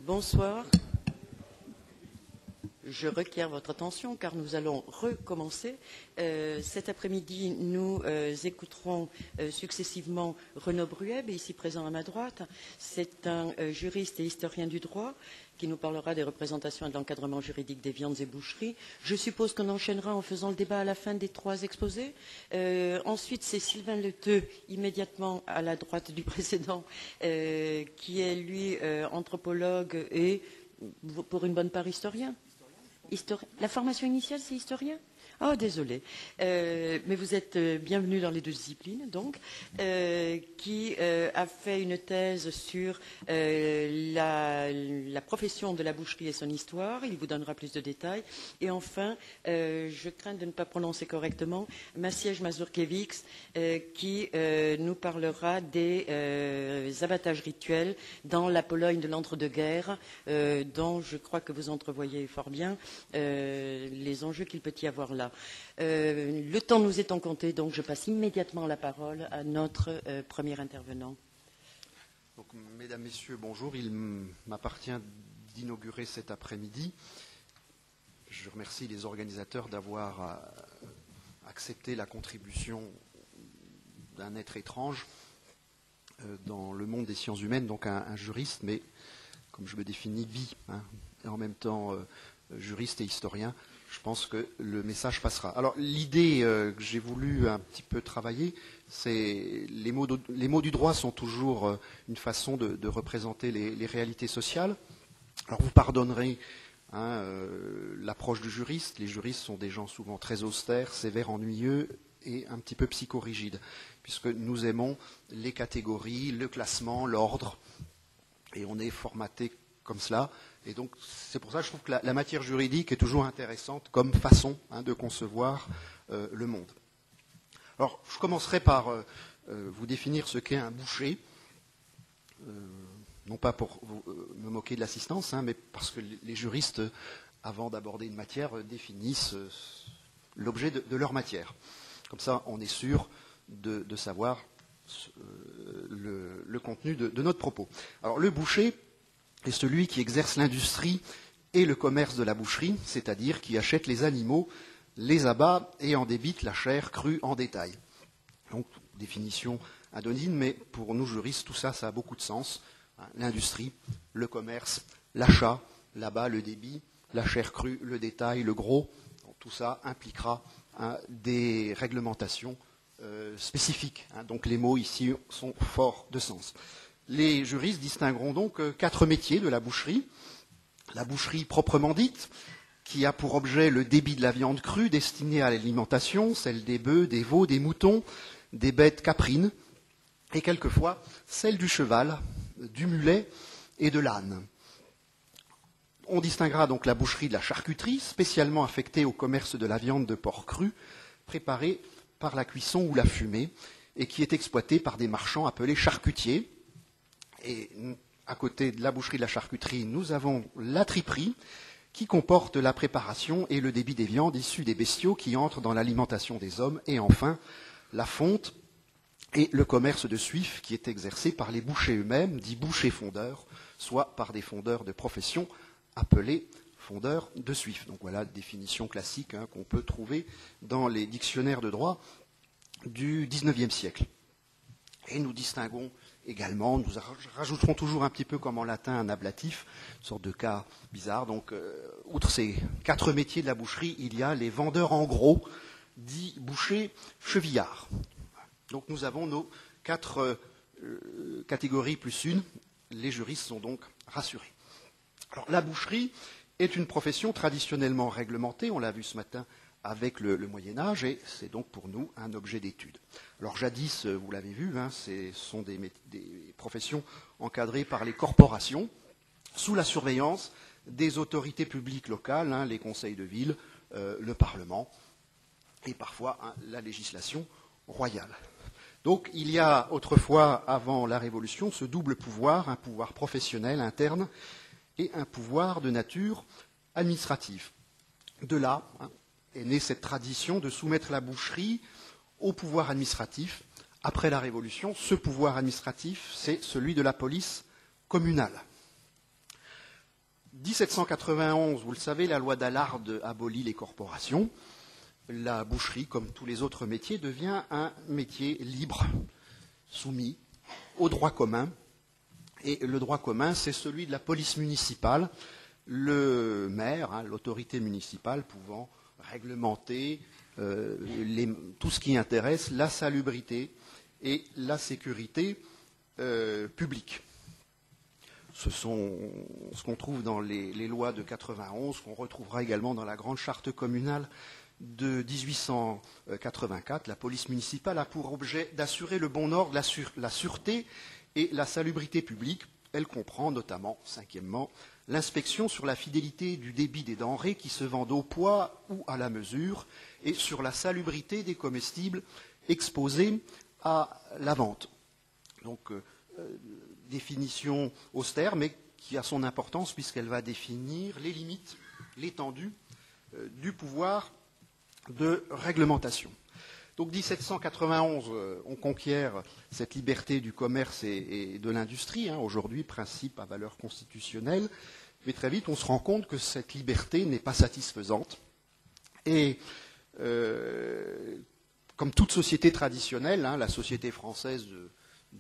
Bonsoir. Je requiers votre attention car nous allons recommencer. Cet après-midi, nous écouterons successivement Renaud Brueb, ici présent à ma droite. C'est un juriste et historien du droit qui nous parlera des représentations et de l'encadrement juridique des viandes et boucheries. Je suppose qu'on enchaînera en faisant le débat à la fin des trois exposés. Ensuite, c'est Sylvain Leteux, immédiatement à la droite du précédent, qui est, lui, anthropologue et, pour une bonne part, historien. La formation initiale, c'est historien? Oh, désolé. Mais vous êtes bienvenue dans les deux disciplines, donc, qui a fait une thèse sur la profession de la boucherie et son histoire. Il vous donnera plus de détails. Et enfin, je crains de ne pas prononcer correctement, Maciej Mazurkiewicz, qui nous parlera des abattages rituels dans la Pologne de l'entre-deux-guerres, dont je crois que vous entrevoyez fort bien les enjeux qu'il peut y avoir là. Le temps nous étant compté, donc je passe immédiatement la parole à notre premier intervenant. Donc, mesdames, messieurs, bonjour. Il m'appartient d'inaugurer cet après-midi. Je remercie les organisateurs d'avoir accepté la contribution d'un être étrange dans le monde des sciences humaines, donc un juriste, mais comme je me définis, et en même temps juriste et historien. Je pense que le message passera. Alors, l'idée que j'ai voulu un petit peu travailler, c'est les mots du droit sont toujours une façon de représenter les réalités sociales. Alors, vous pardonnerez l'approche du juriste. Les juristes sont des gens souvent très austères, sévères, ennuyeux et un petit peu psychorigides, puisque nous aimons les catégories, le classement, l'ordre, et on est formaté comme cela. Et donc, c'est pour ça que je trouve que la matière juridique est toujours intéressante comme façon de concevoir le monde. Alors, je commencerai par vous définir ce qu'est un boucher, non pas pour me moquer de l'assistance, mais parce que les juristes, avant d'aborder une matière, définissent l'objet de leur matière. Comme ça, on est sûr de savoir le contenu de notre propos. Alors, le boucher est celui qui exerce l'industrie et le commerce de la boucherie, c'est-à-dire qui achète les animaux, les abat et en débite la chair crue en détail. Donc, définition anonyme, mais pour nous juristes, tout ça, ça a beaucoup de sens. L'industrie, le commerce, l'achat, l'abat, le débit, la chair crue, le détail, le gros, donc, tout ça impliquera des réglementations spécifiques. Donc les mots ici sont forts de sens. Les juristes distingueront donc 4 métiers de la boucherie. La boucherie proprement dite, qui a pour objet le débit de la viande crue destinée à l'alimentation, celle des bœufs, des veaux, des moutons, des bêtes caprines, et quelquefois celle du cheval, du mulet et de l'âne. On distinguera donc la boucherie de la charcuterie, spécialement affectée au commerce de la viande de porc cru, préparée par la cuisson ou la fumée, et qui est exploitée par des marchands appelés charcutiers. Et à côté de la boucherie de la charcuterie, nous avons la triperie, qui comporte la préparation et le débit des viandes issues des bestiaux qui entrent dans l'alimentation des hommes. Et enfin, la fonte et le commerce de suif qui est exercé par les bouchers eux-mêmes, dits bouchers fondeurs, soit par des fondeurs de profession appelés fondeurs de suif. Donc voilà la définition classique qu'on peut trouver dans les dictionnaires de droit du XIXe siècle. Et nous distinguons également, nous rajouterons toujours un petit peu comme en latin un ablatif, une sorte de cas bizarre. Donc, outre ces 4 métiers de la boucherie, il y a les vendeurs en gros, dits bouchers chevillards. Donc nous avons nos 4 catégories plus une. Les juristes sont donc rassurés. Alors la boucherie est une profession traditionnellement réglementée, on l'a vu ce matin avec le Moyen-Âge, et c'est donc pour nous un objet d'étude. Alors jadis, vous l'avez vu, ce sont des professions encadrées par les corporations, sous la surveillance des autorités publiques locales, les conseils de ville, le Parlement, et parfois la législation royale. Donc il y a autrefois, avant la Révolution, ce double pouvoir, un pouvoir professionnel interne et un pouvoir de nature administrative. De là est née cette tradition de soumettre la boucherie au pouvoir administratif. Après la Révolution, ce pouvoir administratif, c'est celui de la police communale. 1791, vous le savez, la loi d'Allard abolit les corporations. La boucherie, comme tous les autres métiers, devient un métier libre, soumis au droit commun. Et le droit commun, c'est celui de la police municipale, le maire, l'autorité municipale, pouvant réglementer tout ce qui intéresse la salubrité et la sécurité publique. Ce sont ce qu'on trouve dans les lois de 91, qu'on retrouvera également dans la grande charte communale de 1884. La police municipale a pour objet d'assurer le bon ordre, la sûreté et la salubrité publique. Elle comprend notamment, cinquièmement, l'inspection sur la fidélité du débit des denrées qui se vendent au poids ou à la mesure et sur la salubrité des comestibles exposés à la vente. Donc, définition austère, mais qui a son importance puisqu'elle va définir les limites, l'étendue du pouvoir de réglementation. Donc 1791, on conquiert cette liberté du commerce et de l'industrie, aujourd'hui principe à valeur constitutionnelle, mais très vite on se rend compte que cette liberté n'est pas satisfaisante. Et comme toute société traditionnelle, la société française de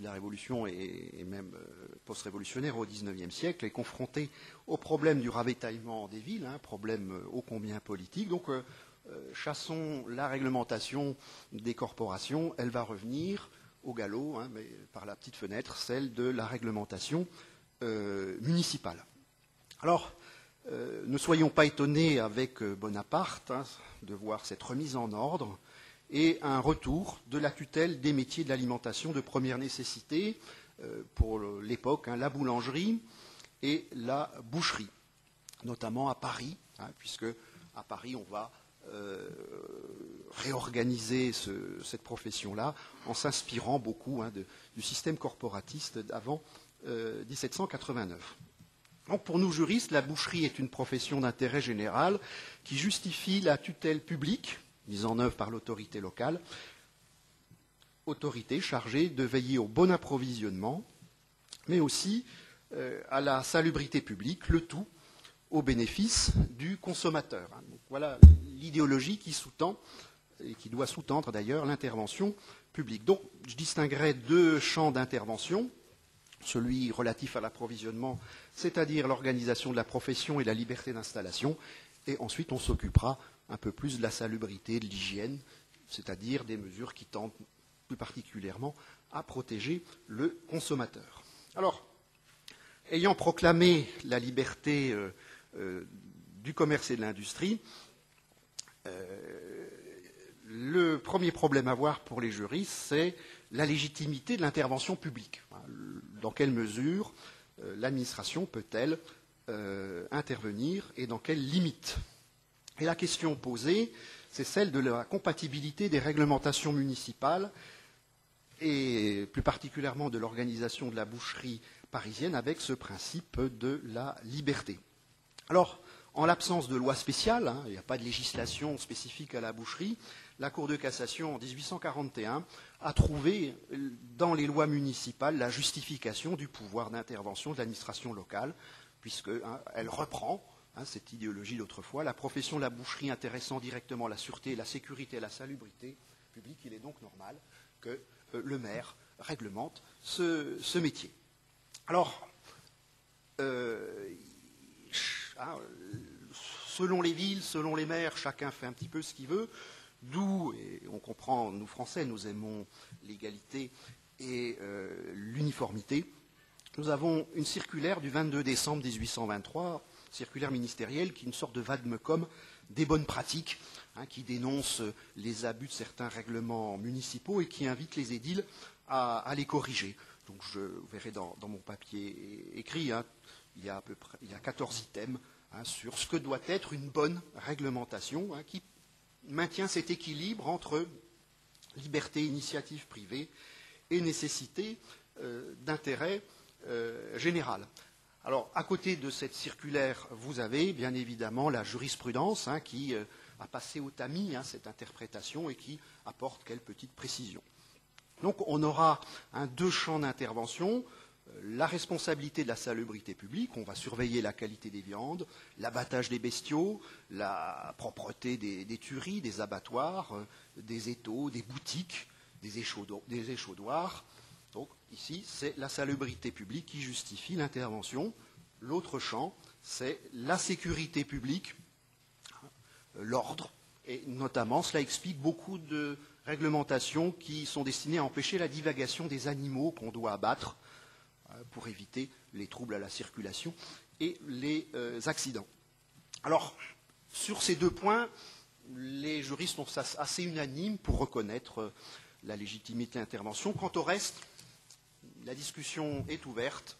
la Révolution et même post-révolutionnaire au XIXe siècle est confrontée au problème du ravitaillement des villes, problème ô combien politique. Donc chassons la réglementation des corporations, elle va revenir au galop, mais par la petite fenêtre, celle de la réglementation municipale. Alors, ne soyons pas étonnés avec Bonaparte de voir cette remise en ordre et un retour de la tutelle des métiers de l'alimentation de première nécessité, pour l'époque, la boulangerie et la boucherie, notamment à Paris, puisque à Paris on va réorganiser cette profession-là en s'inspirant beaucoup du système corporatiste d'avant 1789. Donc pour nous juristes, la boucherie est une profession d'intérêt général qui justifie la tutelle publique mise en œuvre par l'autorité locale, autorité chargée de veiller au bon approvisionnement, mais aussi à la salubrité publique, le tout au bénéfice du consommateur. Donc voilà l'idéologie qui sous-tend, et qui doit sous-tendre d'ailleurs l'intervention publique. Donc je distinguerai deux champs d'intervention, celui relatif à l'approvisionnement, c'est-à-dire l'organisation de la profession et la liberté d'installation, et ensuite on s'occupera un peu plus de la salubrité, de l'hygiène, c'est-à-dire des mesures qui tendent plus particulièrement à protéger le consommateur. Alors, ayant proclamé la liberté du commerce et de l'industrie, le premier problème à voir pour les juristes, c'est la légitimité de l'intervention publique. Dans quelle mesure l'administration peut-elle intervenir et dans quelles limites? Et la question posée, c'est celle de la compatibilité des réglementations municipales et plus particulièrement de l'organisation de la boucherie parisienne avec ce principe de la liberté. Alors, en l'absence de loi spéciale, il n'y a pas de législation spécifique à la boucherie, la Cour de cassation en 1841 a trouvé dans les lois municipales la justification du pouvoir d'intervention de l'administration locale, puisqu'elle reprend cette idéologie d'autrefois, la profession de la boucherie intéressant directement la sûreté, la sécurité et la salubrité publique, il est donc normal que le maire réglemente ce métier. Alors, selon les villes, selon les maires, chacun fait un petit peu ce qu'il veut, d'où, et on comprend, nous Français, nous aimons l'égalité et l'uniformité. Nous avons une circulaire du 22 décembre 1823, circulaire ministérielle, qui est une sorte de vade-mecum des bonnes pratiques, qui dénonce les abus de certains règlements municipaux et qui invite les édiles à les corriger. Donc je verrai dans mon papier écrit, il y a 14 items sur ce que doit être une bonne réglementation qui maintient cet équilibre entre liberté, initiative privée et nécessité d'intérêt général. Alors, à côté de cette circulaire, vous avez bien évidemment la jurisprudence qui a passé au tamis cette interprétation et qui apporte quelques petites précisions. Donc, on aura deux champs d'intervention. la responsabilité de la salubrité publique, on va surveiller la qualité des viandes, l'abattage des bestiaux, la propreté des tueries, des abattoirs, des étaux, des boutiques, des échaudoirs. Donc ici, c'est la salubrité publique qui justifie l'intervention. L'autre champ, c'est la sécurité publique, l'ordre, et notamment cela explique beaucoup de réglementations qui sont destinées à empêcher la divagation des animaux qu'on doit abattre pour éviter les troubles à la circulation et les accidents. Alors, sur ces deux points, les juristes sont assez unanimes pour reconnaître la légitimité de l'intervention. Quant au reste, la discussion est ouverte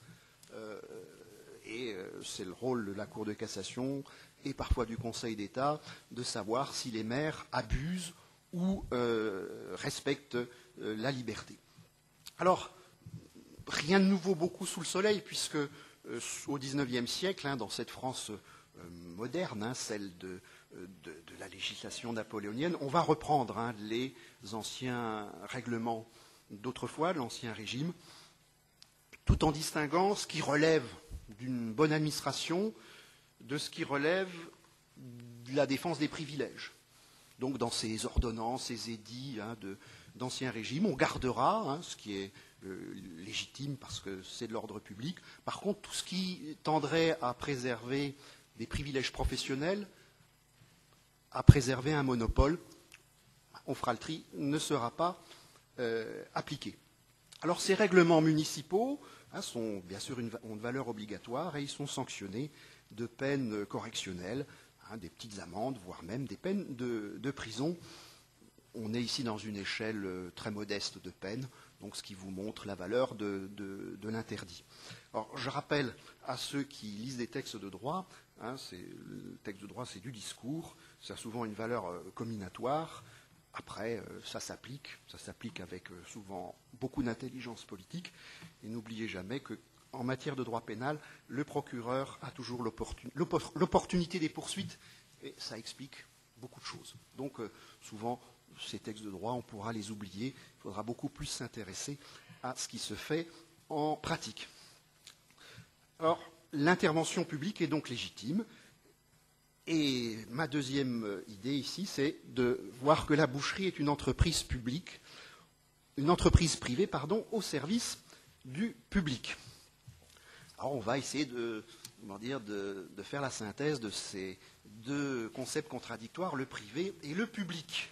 et c'est le rôle de la Cour de cassation et parfois du Conseil d'État de savoir si les maires abusent ou respectent la liberté. Alors, rien de nouveau beaucoup sous le soleil, puisque au XIXe siècle, dans cette France moderne, celle de la législation napoléonienne, on va reprendre les anciens règlements d'autrefois, l'Ancien Régime, tout en distinguant ce qui relève d'une bonne administration de ce qui relève de la défense des privilèges. Donc dans ces ordonnances, ces édits d'Ancien Régime, on gardera ce qui est légitime parce que c'est de l'ordre public. Par contre, tout ce qui tendrait à préserver des privilèges professionnels, à préserver un monopole, on fera le tri, ne sera pas appliqué. Alors ces règlements municipaux sont bien sûr ont une valeur obligatoire et ils sont sanctionnés de peines correctionnelles, des petites amendes, voire même des peines de prison. On est ici dans une échelle très modeste de peines, donc ce qui vous montre la valeur de l'interdit. Alors, je rappelle à ceux qui lisent des textes de droit, le texte de droit c'est du discours, ça a souvent une valeur comminatoire. Après, ça s'applique avec souvent beaucoup d'intelligence politique. Et n'oubliez jamais qu'en matière de droit pénal, le procureur a toujours l'opportunité des poursuites, et ça explique beaucoup de choses. Donc, souvent, ces textes de droit, on pourra les oublier. Il faudra beaucoup plus s'intéresser à ce qui se fait en pratique. Alors, l'intervention publique est donc légitime. Et ma deuxième idée ici, c'est de voir que la boucherie est une entreprise publique, une entreprise privée, au service du public. Alors, on va essayer de faire la synthèse de ces deux concepts contradictoires, le privé et le public.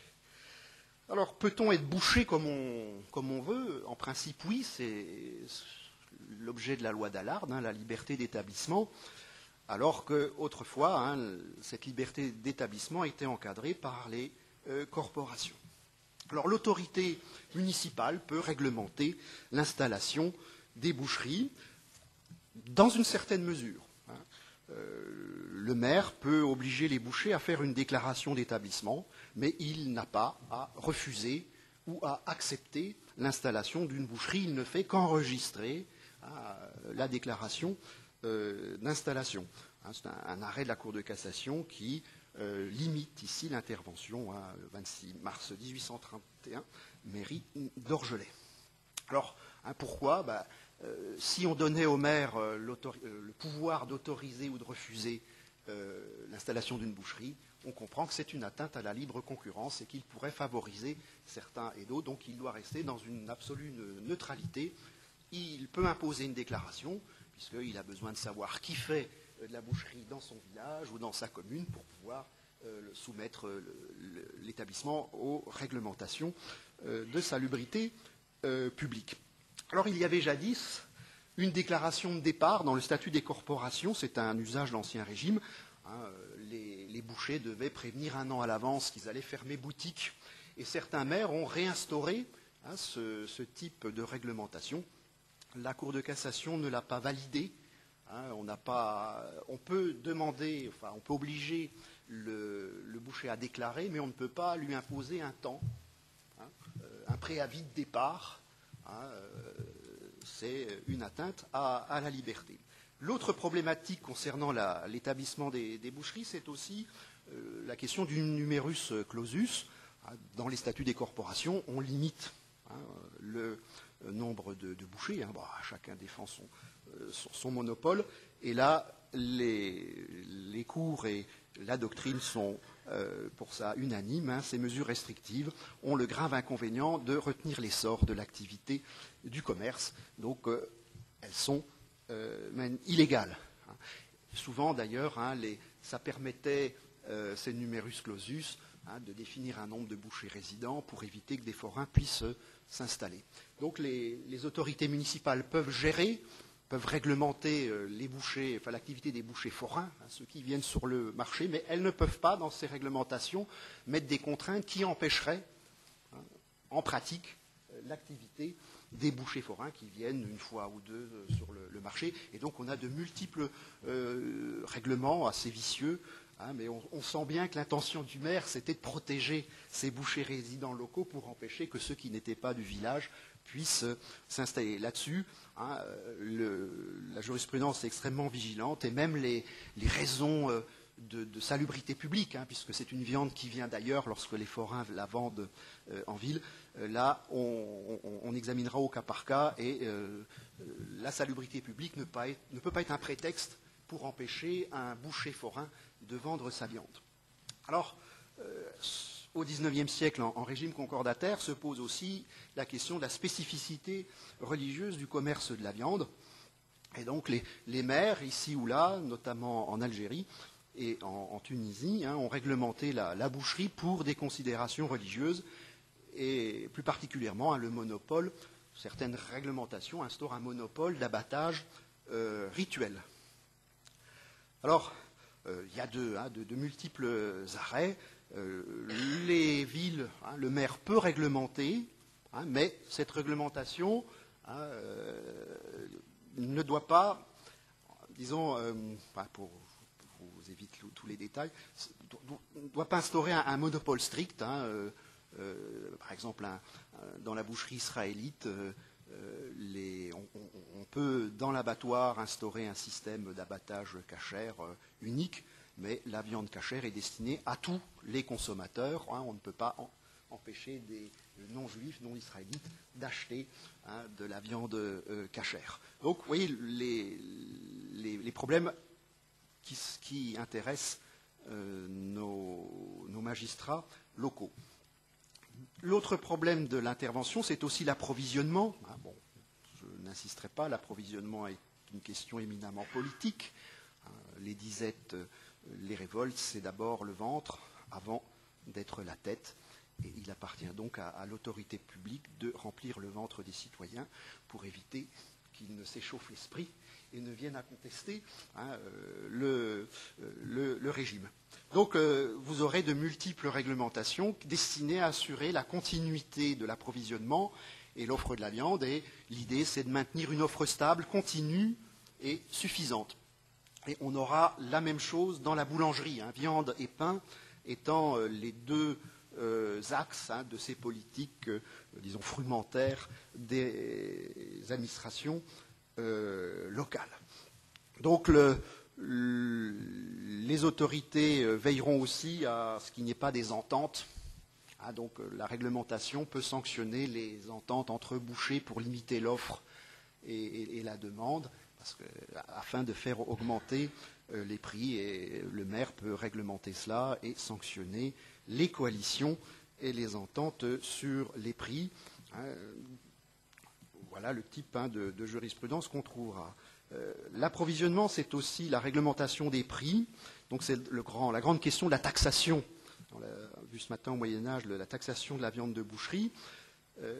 Alors, peut-on être boucher comme on veut? En principe, oui, c'est l'objet de la loi d'Allard, la liberté d'établissement, alors qu'autrefois, cette liberté d'établissement était encadrée par les corporations. Alors, l'autorité municipale peut réglementer l'installation des boucheries dans une certaine mesure. Le maire peut obliger les bouchers à faire une déclaration d'établissement, mais il n'a pas à refuser ou à accepter l'installation d'une boucherie. Il ne fait qu'enregistrer la déclaration d'installation. C'est un arrêt de la Cour de cassation qui limite ici l'intervention, le 26 mars 1831, mairie d'Orgelet. Alors, pourquoi si on donnait au maire le pouvoir d'autoriser ou de refuser l'installation d'une boucherie, on comprend que c'est une atteinte à la libre concurrence et qu'il pourrait favoriser certains et d'autres. Donc il doit rester dans une absolue neutralité. Il peut imposer une déclaration, puisqu'il a besoin de savoir qui fait de la boucherie dans son village ou dans sa commune pour pouvoir soumettre l'établissement aux réglementations de salubrité publique. Alors, il y avait jadis une déclaration de départ dans le statut des corporations. C'est un usage de l'Ancien Régime. Les bouchers devaient prévenir un an à l'avance qu'ils allaient fermer boutique. Et certains maires ont réinstauré ce type de réglementation. La Cour de cassation ne l'a pas validé. On peut demander, on peut obliger le boucher à déclarer, mais on ne peut pas lui imposer un temps, un préavis de départ. C'est une atteinte à la liberté. L'autre problématique concernant l'établissement des boucheries, c'est aussi la question du numerus clausus. Dans les statuts des corporations, on limite nombre de bouchers. Bon, chacun défend son monopole. Et là, les cours et la doctrine sont pour ça unanimes. Ces mesures restrictives ont le grave inconvénient de retenir l'essor de l'activité du commerce. Donc, elles sont même illégales. Souvent, d'ailleurs, ça permettait, ces numerus clausus, de définir un nombre de bouchers résidents pour éviter que des forains puissent s'installer. Donc, les autorités municipales peuvent gérer, peuvent réglementer les bouchers, enfin, l'activité des bouchers forains, ceux qui viennent sur le marché, mais elles ne peuvent pas, dans ces réglementations, mettre des contraintes qui empêcheraient, en pratique, l'activité des bouchers forains qui viennent une fois ou deux sur le marché. Et donc on a de multiples règlements assez vicieux, mais on sent bien que l'intention du maire, c'était de protéger ces bouchers résidents locaux pour empêcher que ceux qui n'étaient pas du village puissent s'installer. Là-dessus, la jurisprudence est extrêmement vigilante et même les raisons de salubrité publique, puisque c'est une viande qui vient d'ailleurs lorsque les forains la vendent en ville. Là, on examinera au cas par cas et la salubrité publique ne peut pas être un prétexte pour empêcher un boucher forain de vendre sa viande. Alors, au XIXe siècle, en régime concordataire, se pose aussi la question de la spécificité religieuse du commerce de la viande. Et donc, les maires, ici ou là, notamment en Algérie, et en Tunisie, ont réglementé la boucherie pour des considérations religieuses et plus particulièrement le monopole. Certaines réglementations instaurent un monopole d'abattage rituel. Alors, il y a de multiples arrêts. Les villes, le maire peut réglementer, mais cette réglementation ne doit pas, disons, pour vous évite tous les détails, ne doit pas instaurer un monopole strict. Par exemple, dans la boucherie israélite, on peut, dans l'abattoir, instaurer un système d'abattage cachère unique, mais la viande cachère est destinée à tous les consommateurs. On ne peut pas empêcher des non-juifs, non-israélites, d'acheter de la viande cachère. Donc, vous voyez, les problèmes qui intéressent nos magistrats locaux. L'autre problème de l'intervention, c'est aussi l'approvisionnement. Bon, je n'insisterai pas, l'approvisionnement est une question éminemment politique. Les disettes, les révoltes, c'est d'abord le ventre avant d'être la tête. Et il appartient donc à l'autorité publique de remplir le ventre des citoyens pour éviter qu'ils ne s'échauffent l'esprit et ne viennent à contester le régime. Donc vous aurez de multiples réglementations destinées à assurer la continuité de l'approvisionnement et l'offre de la viande. Et l'idée, c'est de maintenir une offre stable, continue et suffisante. Et on aura la même chose dans la boulangerie, viande et pain étant les deux axes de ces politiques, disons, frumentaires des administrations locales. Donc les autorités veilleront aussi à ce qu'il n'y ait pas des ententes. Donc la réglementation peut sanctionner les ententes entre bouchers pour limiter l'offre et la demande, afin de faire augmenter les prix. Et le maire peut réglementer cela et sanctionner les coalitions et les ententes sur les prix. Voilà le type de jurisprudence qu'on trouvera. L'approvisionnement, c'est aussi la réglementation des prix. Donc c'est la grande question de la taxation. On l'a vu ce matin au Moyen-Âge, la taxation de la viande de boucherie.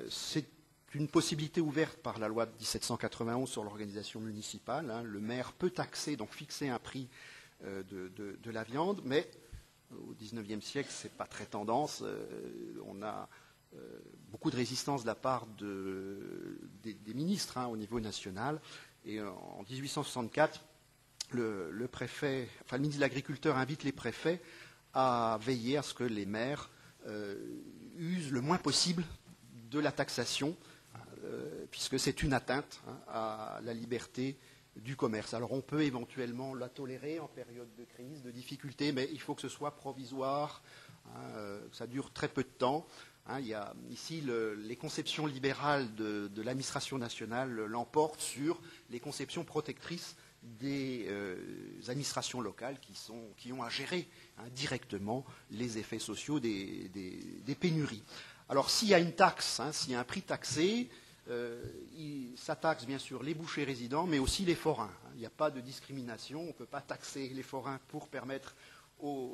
C'est une possibilité ouverte par la loi de 1791 sur l'organisation municipale. Le maire peut taxer, donc fixer un prix de la viande, mais au XIXe siècle, ce n'est pas très tendance. On a beaucoup de résistance de la part des ministres au niveau national. Et en 1864, le ministre de l'Agriculture invite les préfets à veiller à ce que les maires usent le moins possible de la taxation, puisque c'est une atteinte à la liberté du commerce. Alors on peut éventuellement la tolérer en période de crise, de difficulté, mais il faut que ce soit provisoire, que ça dure très peu de temps. Hein, il y a ici les conceptions libérales de l'administration nationale l'emportent sur les conceptions protectrices des administrations locales qui ont à gérer directement les effets sociaux des pénuries. Alors s'il y a une taxe, s'il y a un prix taxé, ça taxe bien sûr les bouchers résidents, mais aussi les forains. Il n'y a pas de discrimination, on ne peut pas taxer les forains pour permettre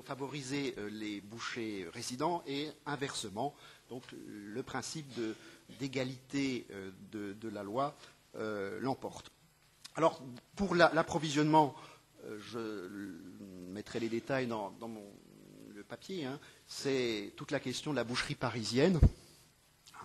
favoriser les bouchers résidents et inversement. Donc le principe d'égalité de la loi l'emporte. Alors pour l'approvisionnement, je mettrai les détails dans le papier, c'est toute la question de la boucherie parisienne.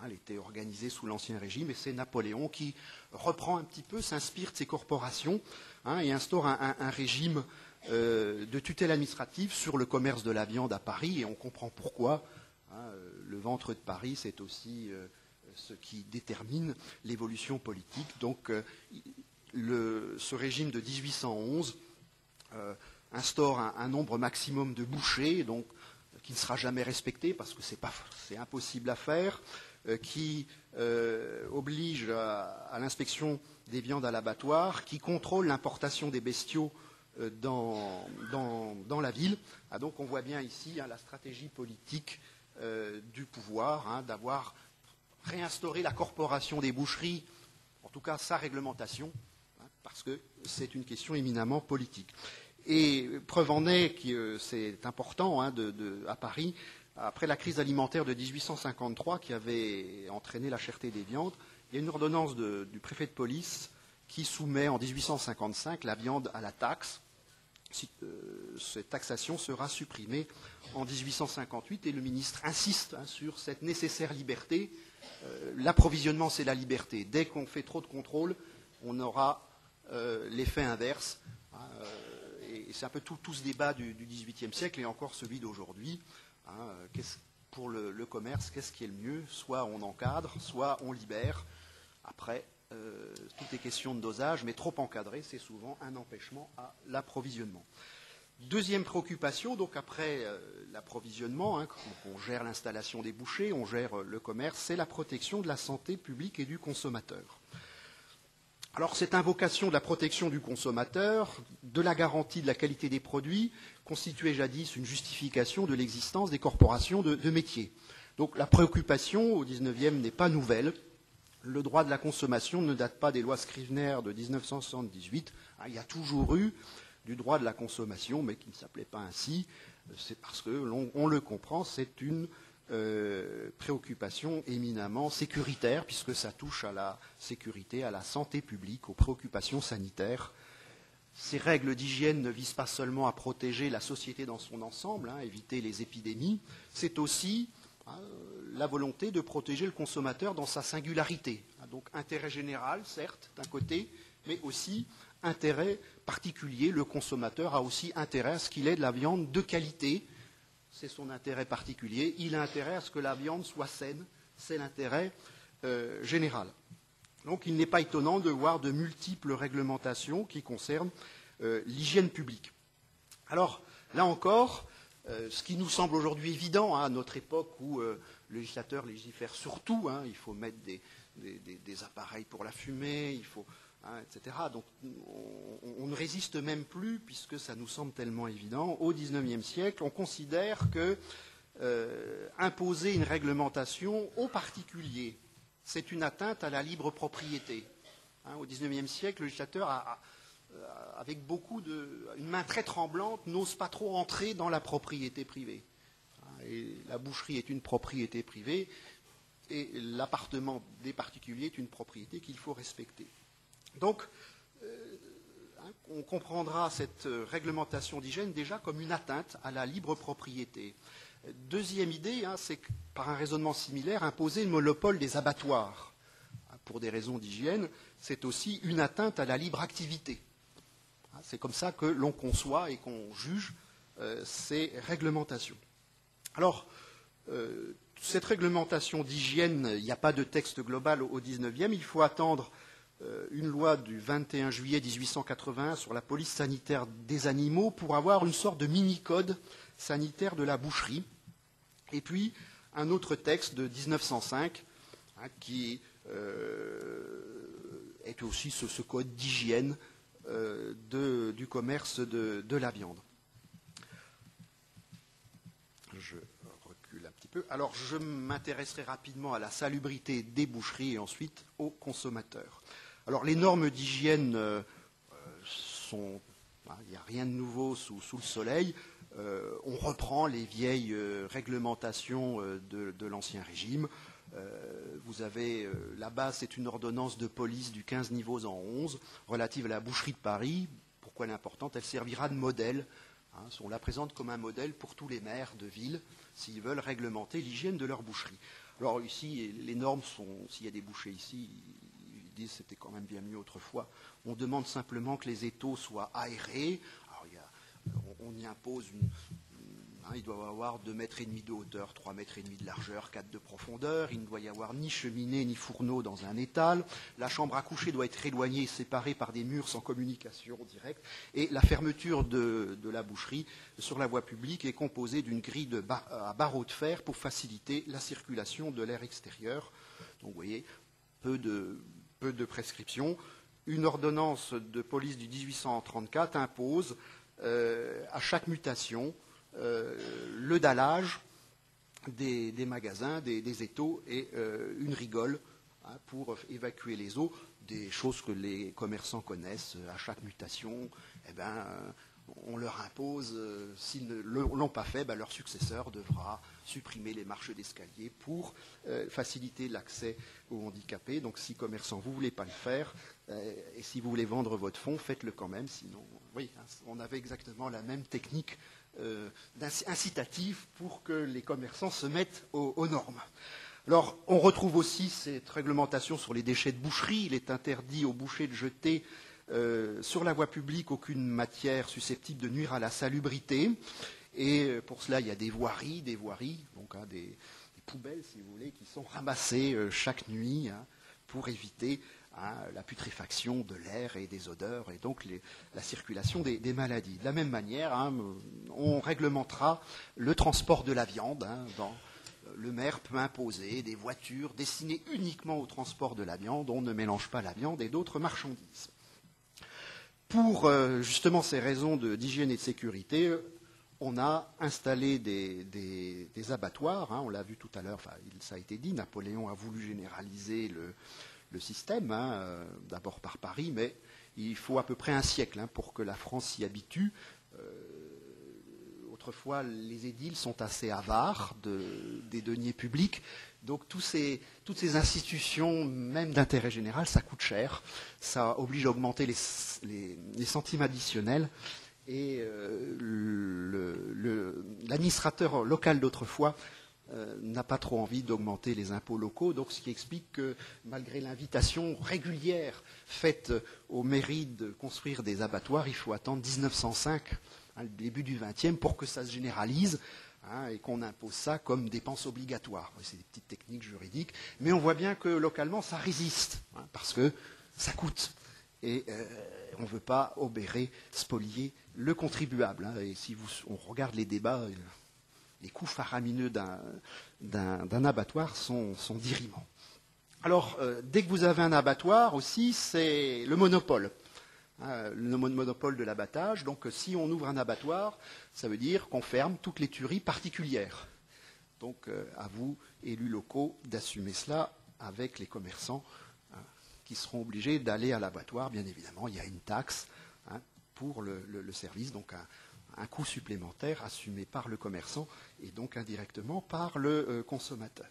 Elle était organisée sous l'Ancien Régime et c'est Napoléon qui reprend un petit peu, s'inspire de ces corporations et instaure un régime de tutelle administrative sur le commerce de la viande à Paris et on comprend pourquoi. Le ventre de Paris, c'est aussi ce qui détermine l'évolution politique. Donc ce régime de 1811 instaure un nombre maximum de bouchers, donc, qui ne sera jamais respecté parce que c'est impossible à faire, qui oblige à l'inspection des viandes à l'abattoir, qui contrôle l'importation des bestiaux dans la ville. Donc on voit bien ici la stratégie politique du pouvoir, d'avoir réinstauré la corporation des boucheries, en tout cas sa réglementation, parce que c'est une question éminemment politique. Et preuve en est que c'est important à Paris, après la crise alimentaire de 1853 qui avait entraîné la cherté des viandes, il y a une ordonnance du préfet de police qui soumet en 1855 la viande à la taxe. Cette taxation sera supprimée en 1858 et le ministre insiste sur cette nécessaire liberté. L'approvisionnement, c'est la liberté. Dès qu'on fait trop de contrôle, on aura l'effet inverse. Et c'est un peu tout ce débat du XVIIIe siècle et encore celui d'aujourd'hui. Pour le commerce, qu'est-ce qui est le mieux? Soit on encadre, soit on libère. Après, tout est question de dosage, mais trop encadré, c'est souvent un empêchement à l'approvisionnement. Deuxième préoccupation, donc après l'approvisionnement, on gère l'installation des bouchers, on gère le commerce, c'est la protection de la santé publique et du consommateur. Alors cette invocation de la protection du consommateur, de la garantie de la qualité des produits, constituait jadis une justification de l'existence des corporations de métiers. Donc la préoccupation au XIXe n'est pas nouvelle. Le droit de la consommation ne date pas des lois Scrivener de 1978. Il y a toujours eu du droit de la consommation, mais qui ne s'appelait pas ainsi. C'est parce que on le comprend, c'est une préoccupation éminemment sécuritaire, puisque ça touche à la sécurité, à la santé publique, aux préoccupations sanitaires. Ces règles d'hygiène ne visent pas seulement à protéger la société dans son ensemble, éviter les épidémies, c'est aussi la volonté de protéger le consommateur dans sa singularité. Donc intérêt général, certes, d'un côté, mais aussi intérêt particulier. Le consommateur a aussi intérêt à ce qu'il ait de la viande de qualité. C'est son intérêt particulier. Il a intérêt à ce que la viande soit saine. C'est l'intérêt général. Donc il n'est pas étonnant de voir de multiples réglementations qui concernent l'hygiène publique. Alors, là encore, ce qui nous semble aujourd'hui évident, à notre époque où le législateur légifère sur tout, il faut mettre des appareils pour la fumée, il faut, etc. Donc on ne résiste même plus, puisque ça nous semble tellement évident. Au XIXe siècle, on considère que imposer une réglementation aux particuliers, c'est une atteinte à la libre propriété. Au XIXe siècle, le législateur avec une main très tremblante, n'ose pas trop entrer dans la propriété privée. Et la boucherie est une propriété privée et l'appartement des particuliers est une propriété qu'il faut respecter. Donc, on comprendra cette réglementation d'hygiène déjà comme une atteinte à la libre propriété. Deuxième idée, c'est que, par un raisonnement similaire, imposer le monopole des abattoirs pour des raisons d'hygiène, c'est aussi une atteinte à la libre activité. C'est comme ça que l'on conçoit et qu'on juge ces réglementations. Alors, cette réglementation d'hygiène, il n'y a pas de texte global au XIXe, il faut attendre une loi du 21 juillet 1881 sur la police sanitaire des animaux pour avoir une sorte de mini-code sanitaire de la boucherie. Et puis, un autre texte de 1905 qui est aussi ce code d'hygiène du commerce de la viande. Je recule un petit peu. Alors, je m'intéresserai rapidement à la salubrité des boucheries et ensuite aux consommateurs. Alors, les normes d'hygiène sont... Il n'y a rien de nouveau sous le soleil. On reprend les vieilles réglementations de l'Ancien Régime. Vous avez, la base, c'est une ordonnance de police du 15 niveaux en 11, relative à la boucherie de Paris. Pourquoi elle est importante? Elle servira de modèle. On la présente comme un modèle pour tous les maires de ville, s'ils veulent réglementer l'hygiène de leur boucherie. Alors ici, les normes sont, s'il y a des bouchers ici, ils disent que c'était quand même bien mieux autrefois. On demande simplement que les étaux soient aérés. Alors, on y impose il doit y avoir 2,5 mètres de hauteur, 3,5 mètres de largeur, 4 de profondeur. Il ne doit y avoir ni cheminée ni fourneau dans un étal. La chambre à coucher doit être éloignée et séparée par des murs sans communication directe. Et la fermeture de la boucherie sur la voie publique est composée d'une grille à barreaux de fer pour faciliter la circulation de l'air extérieur. Donc vous voyez, peu de prescriptions. Une ordonnance de police du 1834 impose à chaque mutation le dallage des magasins, des étaux et une rigole pour évacuer les eaux, des choses que les commerçants connaissent à chaque mutation. On leur impose, s'ils ne l'ont pas fait, leur successeur devra supprimer les marches d'escalier pour faciliter l'accès aux handicapés. Donc si commerçant, vous ne voulez pas le faire, et si vous voulez vendre votre fonds, faites-le quand même, sinon, oui, on avait exactement la même technique incitative pour que les commerçants se mettent aux normes. Alors, on retrouve aussi cette réglementation sur les déchets de boucherie. Il est interdit aux bouchers de jeter sur la voie publique aucune matière susceptible de nuire à la salubrité. Et pour cela, il y a des voiries, donc des poubelles, si vous voulez, qui sont ramassées chaque nuit pour éviter la putréfaction de l'air et des odeurs, et donc la circulation des maladies. De la même manière, on réglementera le transport de la viande. Le maire peut imposer des voitures destinées uniquement au transport de la viande. On ne mélange pas la viande et d'autres marchandises. Pour justement ces raisons d'hygiène et de sécurité, on a installé des abattoirs. On l'a vu tout à l'heure, ça a été dit, Napoléon a voulu généraliser le système, d'abord par Paris, mais il faut à peu près un siècle pour que la France s'y habitue. Autrefois, les édiles sont assez avares des deniers publics, donc toutes ces institutions, même d'intérêt général, ça coûte cher, ça oblige à augmenter les centimes additionnels, et l'administrateur local d'autrefois n'a pas trop envie d'augmenter les impôts locaux, donc ce qui explique que malgré l'invitation régulière faite aux mairies de construire des abattoirs, il faut attendre 1905, le début du XXe, pour que ça se généralise et qu'on impose ça comme dépense obligatoire. C'est des petites techniques juridiques, mais on voit bien que localement ça résiste, parce que ça coûte. Et on ne veut pas obérer, spolier le contribuable. Et si on regarde les débats, les coûts faramineux d'un abattoir sont dirimants. Alors, dès que vous avez un abattoir aussi, c'est le monopole. Le monopole de l'abattage. Donc, si on ouvre un abattoir, ça veut dire qu'on ferme toutes les tueries particulières. Donc, à vous, élus locaux, d'assumer cela avec les commerçants qui seront obligés d'aller à l'abattoir. Bien évidemment, il y a une taxe pour le service, donc un coût supplémentaire assumé par le commerçant et donc indirectement par le consommateur.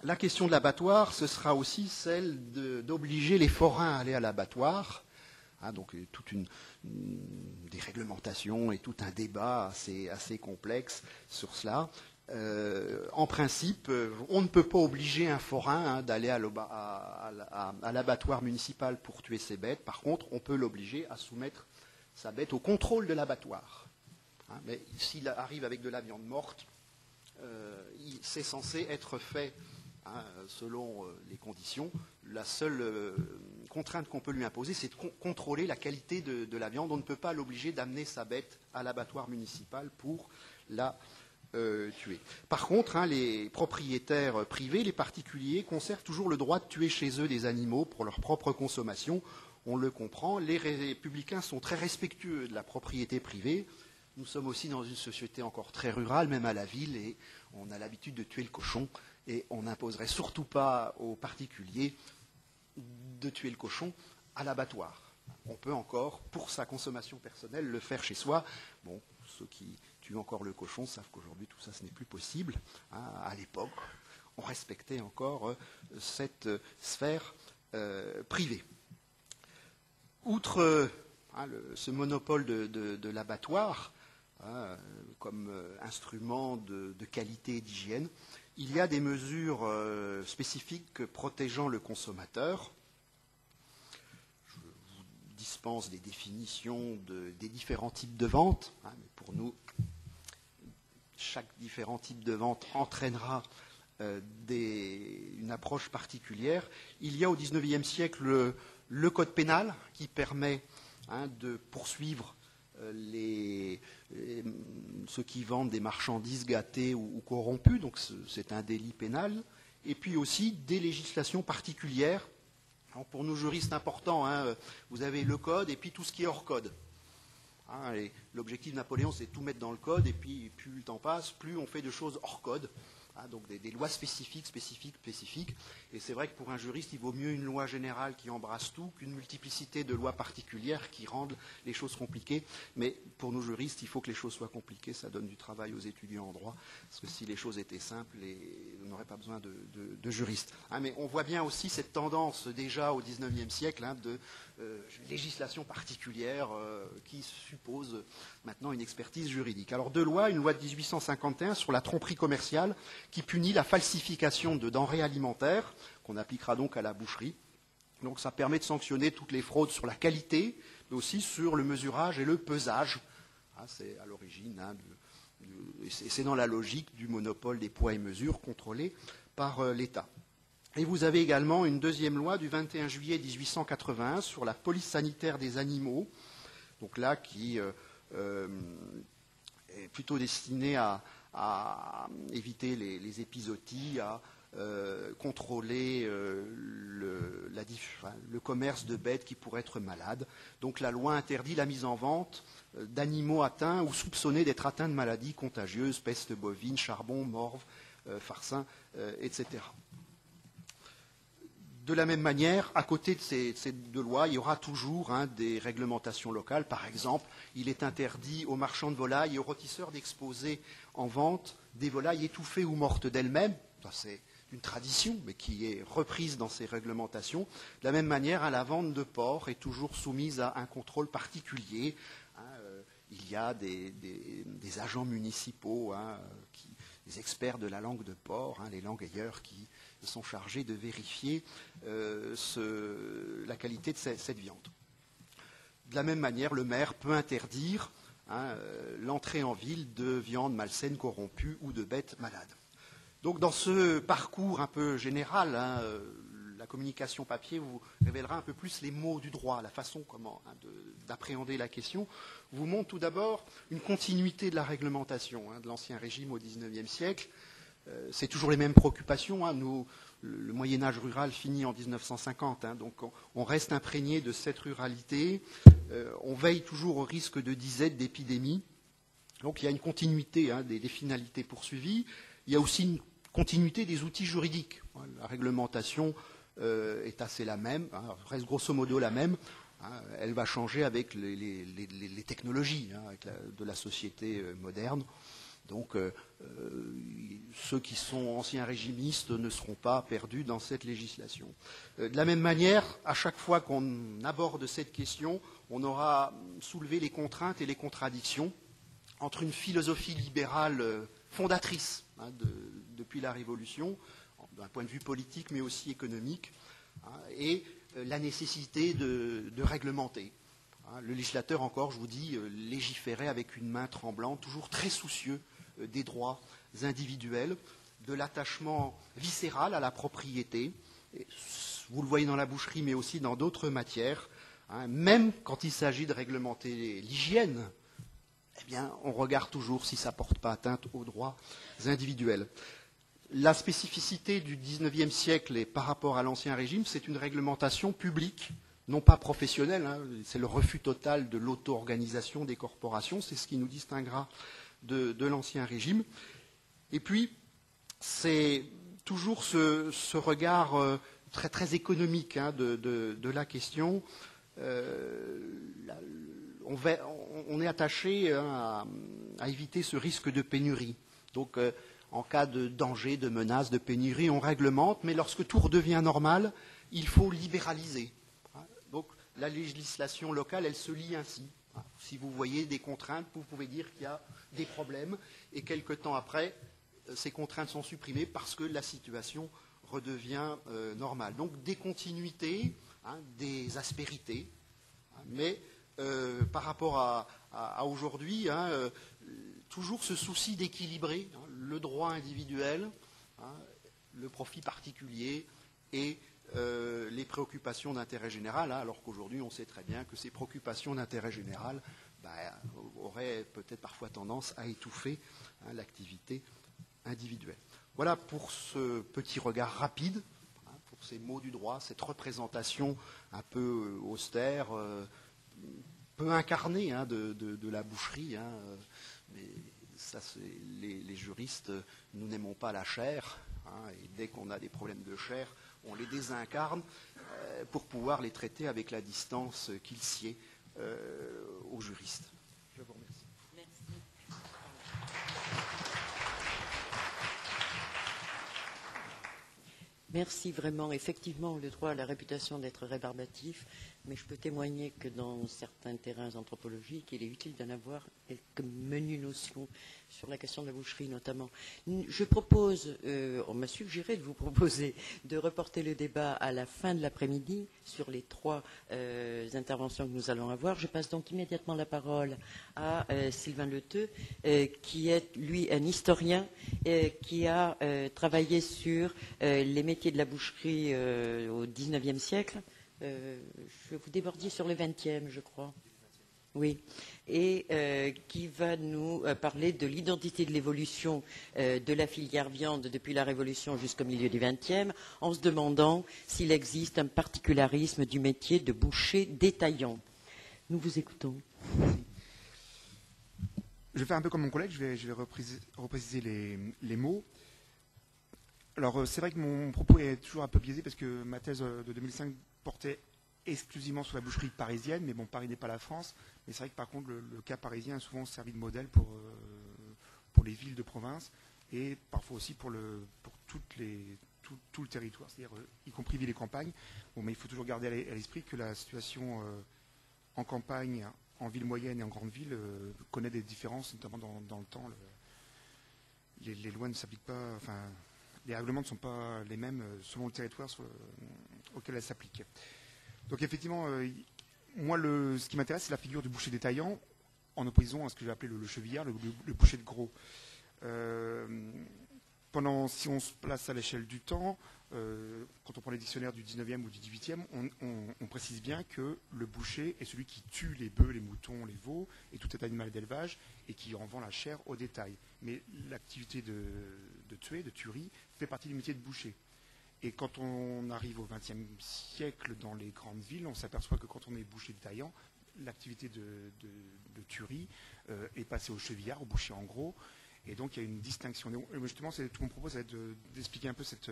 La question de l'abattoir, ce sera aussi celle d'obliger les forains à aller à l'abattoir. Donc toute des réglementations et tout un débat assez complexe sur cela. En principe, on ne peut pas obliger un forain d'aller à l'abattoir municipal pour tuer ses bêtes. Par contre, on peut l'obliger à soumettre sa bête au contrôle de l'abattoir. Mais s'il arrive avec de la viande morte, c'est censé être fait selon les conditions. La seule contrainte qu'on peut lui imposer, c'est de contrôler la qualité de la viande. On ne peut pas l'obliger d'amener sa bête à l'abattoir municipal pour la tuer. Par contre, les propriétaires privés, les particuliers, conservent toujours le droit de tuer chez eux des animaux pour leur propre consommation. On le comprend, les républicains sont très respectueux de la propriété privée. Nous sommes aussi dans une société encore très rurale, même à la ville, et on a l'habitude de tuer le cochon, et on n'imposerait surtout pas aux particuliers de tuer le cochon à l'abattoir. On peut encore, pour sa consommation personnelle, le faire chez soi. Bon, ceux qui tuent encore le cochon savent qu'aujourd'hui tout ça, ce n'est plus possible. À l'époque, on respectait encore cette sphère privée. Outre ce monopole de l'abattoir, comme instrument de qualité et d'hygiène, il y a des mesures spécifiques protégeant le consommateur. Je vous dispense des définitions des différents types de vente, mais pour nous, chaque différent type de vente entraînera une approche particulière. Il y a au XIXe siècle le code pénal qui permet de poursuivre ceux qui vendent des marchandises gâtées ou corrompues, donc c'est un délit pénal, et puis aussi des législations particulières. Alors pour nous juristes importants, vous avez le code et puis tout ce qui est hors code. L'objectif de Napoléon, c'est de tout mettre dans le code, et puis plus le temps passe, plus on fait de choses hors code. Donc des lois spécifiques. Et c'est vrai que pour un juriste, il vaut mieux une loi générale qui embrasse tout qu'une multiplicité de lois particulières qui rendent les choses compliquées. Mais pour nos juristes, il faut que les choses soient compliquées. Ça donne du travail aux étudiants en droit. Parce que si les choses étaient simples, on n'aurait pas besoin de juristes. Mais on voit bien aussi cette tendance déjà au XIXe siècle de législation particulière qui suppose maintenant une expertise juridique. Alors deux lois, une loi de 1851 sur la tromperie commerciale qui punit la falsification de denrées alimentaires, qu'on appliquera donc à la boucherie. Donc ça permet de sanctionner toutes les fraudes sur la qualité, mais aussi sur le mesurage et le pesage. C'est à l'origine, et c'est dans la logique du monopole des poids et mesures contrôlés par l'État. Et vous avez également une deuxième loi du 21 juillet 1881 sur la police sanitaire des animaux, donc là qui est plutôt destinée à éviter les épizooties, à contrôler le commerce de bêtes qui pourraient être malades. Donc la loi interdit la mise en vente d'animaux atteints ou soupçonnés d'être atteints de maladies contagieuses, peste bovine, charbon, morve, farcin, etc. De la même manière, à côté de ces deux lois, il y aura toujours des réglementations locales. Par exemple, il est interdit aux marchands de volailles et aux rôtisseurs d'exposer en vente des volailles étouffées ou mortes d'elles-mêmes. Ça, c'est une tradition, mais qui est reprise dans ces réglementations. De la même manière, la vente de porc est toujours soumise à un contrôle particulier. Il y a des agents municipaux, des experts de la langue de porc, les langueurs qui sont chargés de vérifier la qualité de cette viande. De la même manière, le maire peut interdire l'entrée en ville de viande malsaine, corrompue ou de bêtes malades. Donc dans ce parcours un peu général, la communication papier vous révélera un peu plus les mots du droit, la façon d'appréhender la question, vous montre tout d'abord une continuité de la réglementation de l'Ancien Régime au XIXe siècle. C'est toujours les mêmes préoccupations. Le Moyen-Âge rural finit en 1950, donc on reste imprégné de cette ruralité. On veille toujours au risque de disette, d'épidémie. Donc il y a une continuité des finalités poursuivies. Il y a aussi une continuité des outils juridiques. La réglementation est assez la même, reste grosso modo la même. Elle va changer avec les technologies de la société moderne. Donc ceux qui sont anciens régimistes ne seront pas perdus dans cette législation. De la même manière, à chaque fois qu'on aborde cette question, on aura soulevé les contraintes et les contradictions entre une philosophie libérale fondatrice depuis la Révolution, d'un point de vue politique mais aussi économique, et la nécessité de réglementer. Le législateur, encore, je vous dis, légiférait avec une main tremblante, toujours très soucieux des droits individuels, de l'attachement viscéral à la propriété. Et vous le voyez dans la boucherie, mais aussi dans d'autres matières. Même quand il s'agit de réglementer l'hygiène, eh bien, on regarde toujours si ça ne porte pas atteinte aux droits individuels. La spécificité du XIXe siècle et par rapport à l'Ancien Régime, c'est une réglementation publique, non pas professionnelle. C'est le refus total de l'auto-organisation des corporations. C'est ce qui nous distinguera de l'Ancien Régime. Et puis, c'est toujours ce regard très, très économique de la question. On est attaché à éviter ce risque de pénurie. Donc, en cas de danger, de menace, de pénurie, on réglemente, mais lorsque tout redevient normal, il faut libéraliser. Donc, la législation locale, elle se lie ainsi. Si vous voyez des contraintes, vous pouvez dire qu'il y a des problèmes, et quelque temps après, ces contraintes sont supprimées parce que la situation redevient normale. Donc, des continuités, des aspérités, mais par rapport à aujourd'hui, toujours ce souci d'équilibrer le droit individuel, le profit particulier et les préoccupations d'intérêt général, alors qu'aujourd'hui on sait très bien que ces préoccupations d'intérêt général auraient peut-être parfois tendance à étouffer l'activité individuelle. Voilà pour ce petit regard rapide, pour ces mots du droit, cette représentation un peu austère, peu incarnée de la boucherie, mais ça, les juristes, nous n'aimons pas la chair, et dès qu'on a des problèmes de chair, on les désincarne pour pouvoir les traiter avec la distance qu'il sied aux juristes. Je vous remercie. Merci. Merci vraiment. Effectivement, le droit a la réputation d'être rébarbatif, mais je peux témoigner que dans certains terrains anthropologiques, il est utile d'en avoir quelques menues notions sur la question de la boucherie notamment. Je propose, on m'a suggéré de vous proposer de reporter le débat à la fin de l'après-midi sur les trois interventions que nous allons avoir. Je passe donc immédiatement la parole à Sylvain Leteux, qui est, lui, un historien qui a travaillé sur les métiers de la boucherie au XIXe siècle. Je vous débordiez sur le XXe, je crois. Oui, et qui va nous parler de l'identité de l'évolution de la filière viande depuis la Révolution jusqu'au milieu du XXe, en se demandant s'il existe un particularisme du métier de boucher détaillant. Nous vous écoutons. Je vais faire un peu comme mon collègue, je vais repréciser les mots. Alors, c'est vrai que mon propos est toujours un peu biaisé parce que ma thèse de 2005 portait exclusivement sur la boucherie parisienne, mais bon, Paris n'est pas la France. Mais c'est vrai que par contre, le cas parisien a souvent servi de modèle pour les villes de province et parfois aussi pour tout le territoire, c'est-à-dire y compris villes et campagnes. Bon, mais il faut toujours garder à l'esprit que la situation en campagne, en ville moyenne et en grande ville connaît des différences, notamment dans le temps. Les lois ne s'appliquent pas, enfin, les règlements ne sont pas les mêmes selon le territoire auquel elles s'appliquent. Donc effectivement, moi, ce qui m'intéresse, c'est la figure du boucher détaillant, en opposition à ce que j'ai appelé le chevillard, le boucher de gros. Si on se place à l'échelle du temps, quand on prend les dictionnaires du 19e ou du 18e, on précise bien que le boucher est celui qui tue les bœufs, les moutons, les veaux et tout animal d'élevage et qui en vend la chair au détail. Mais l'activité de tuerie, fait partie du métier de boucher. Et quand on arrive au XXe siècle dans les grandes villes, on s'aperçoit que quand on est boucher détaillant, l'activité de tuerie est passée au chevillard, au boucher en gros. Et donc il y a une distinction. Et justement, tout mon propos, ça va être d'expliquer un peu cette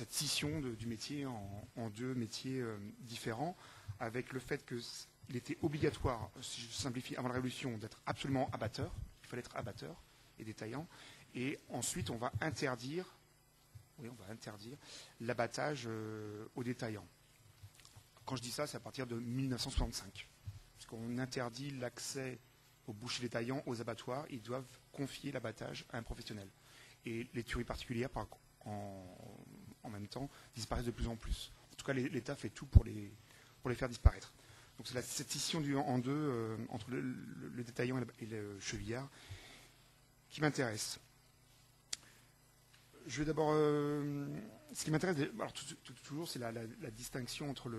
scission du métier en deux métiers différents, avec le fait qu'il était obligatoire, si je simplifie, avant la Révolution, d'être absolument abatteur. Il fallait être abatteur et détaillant. Et ensuite, on va interdire l'abattage aux détaillants. Quand je dis ça, c'est à partir de 1965. Parce qu'on interdit l'accès aux bouchers détaillants, aux abattoirs. Ils doivent confier l'abattage à un professionnel. Et les tueries particulières, en même temps, disparaissent de plus en plus. En tout cas, l'État fait tout pour les faire disparaître. Donc c'est cette scission en deux entre le détaillant et le chevillard qui m'intéresse. Je vais d'abord. Ce qui m'intéresse, alors toujours, c'est la distinction entre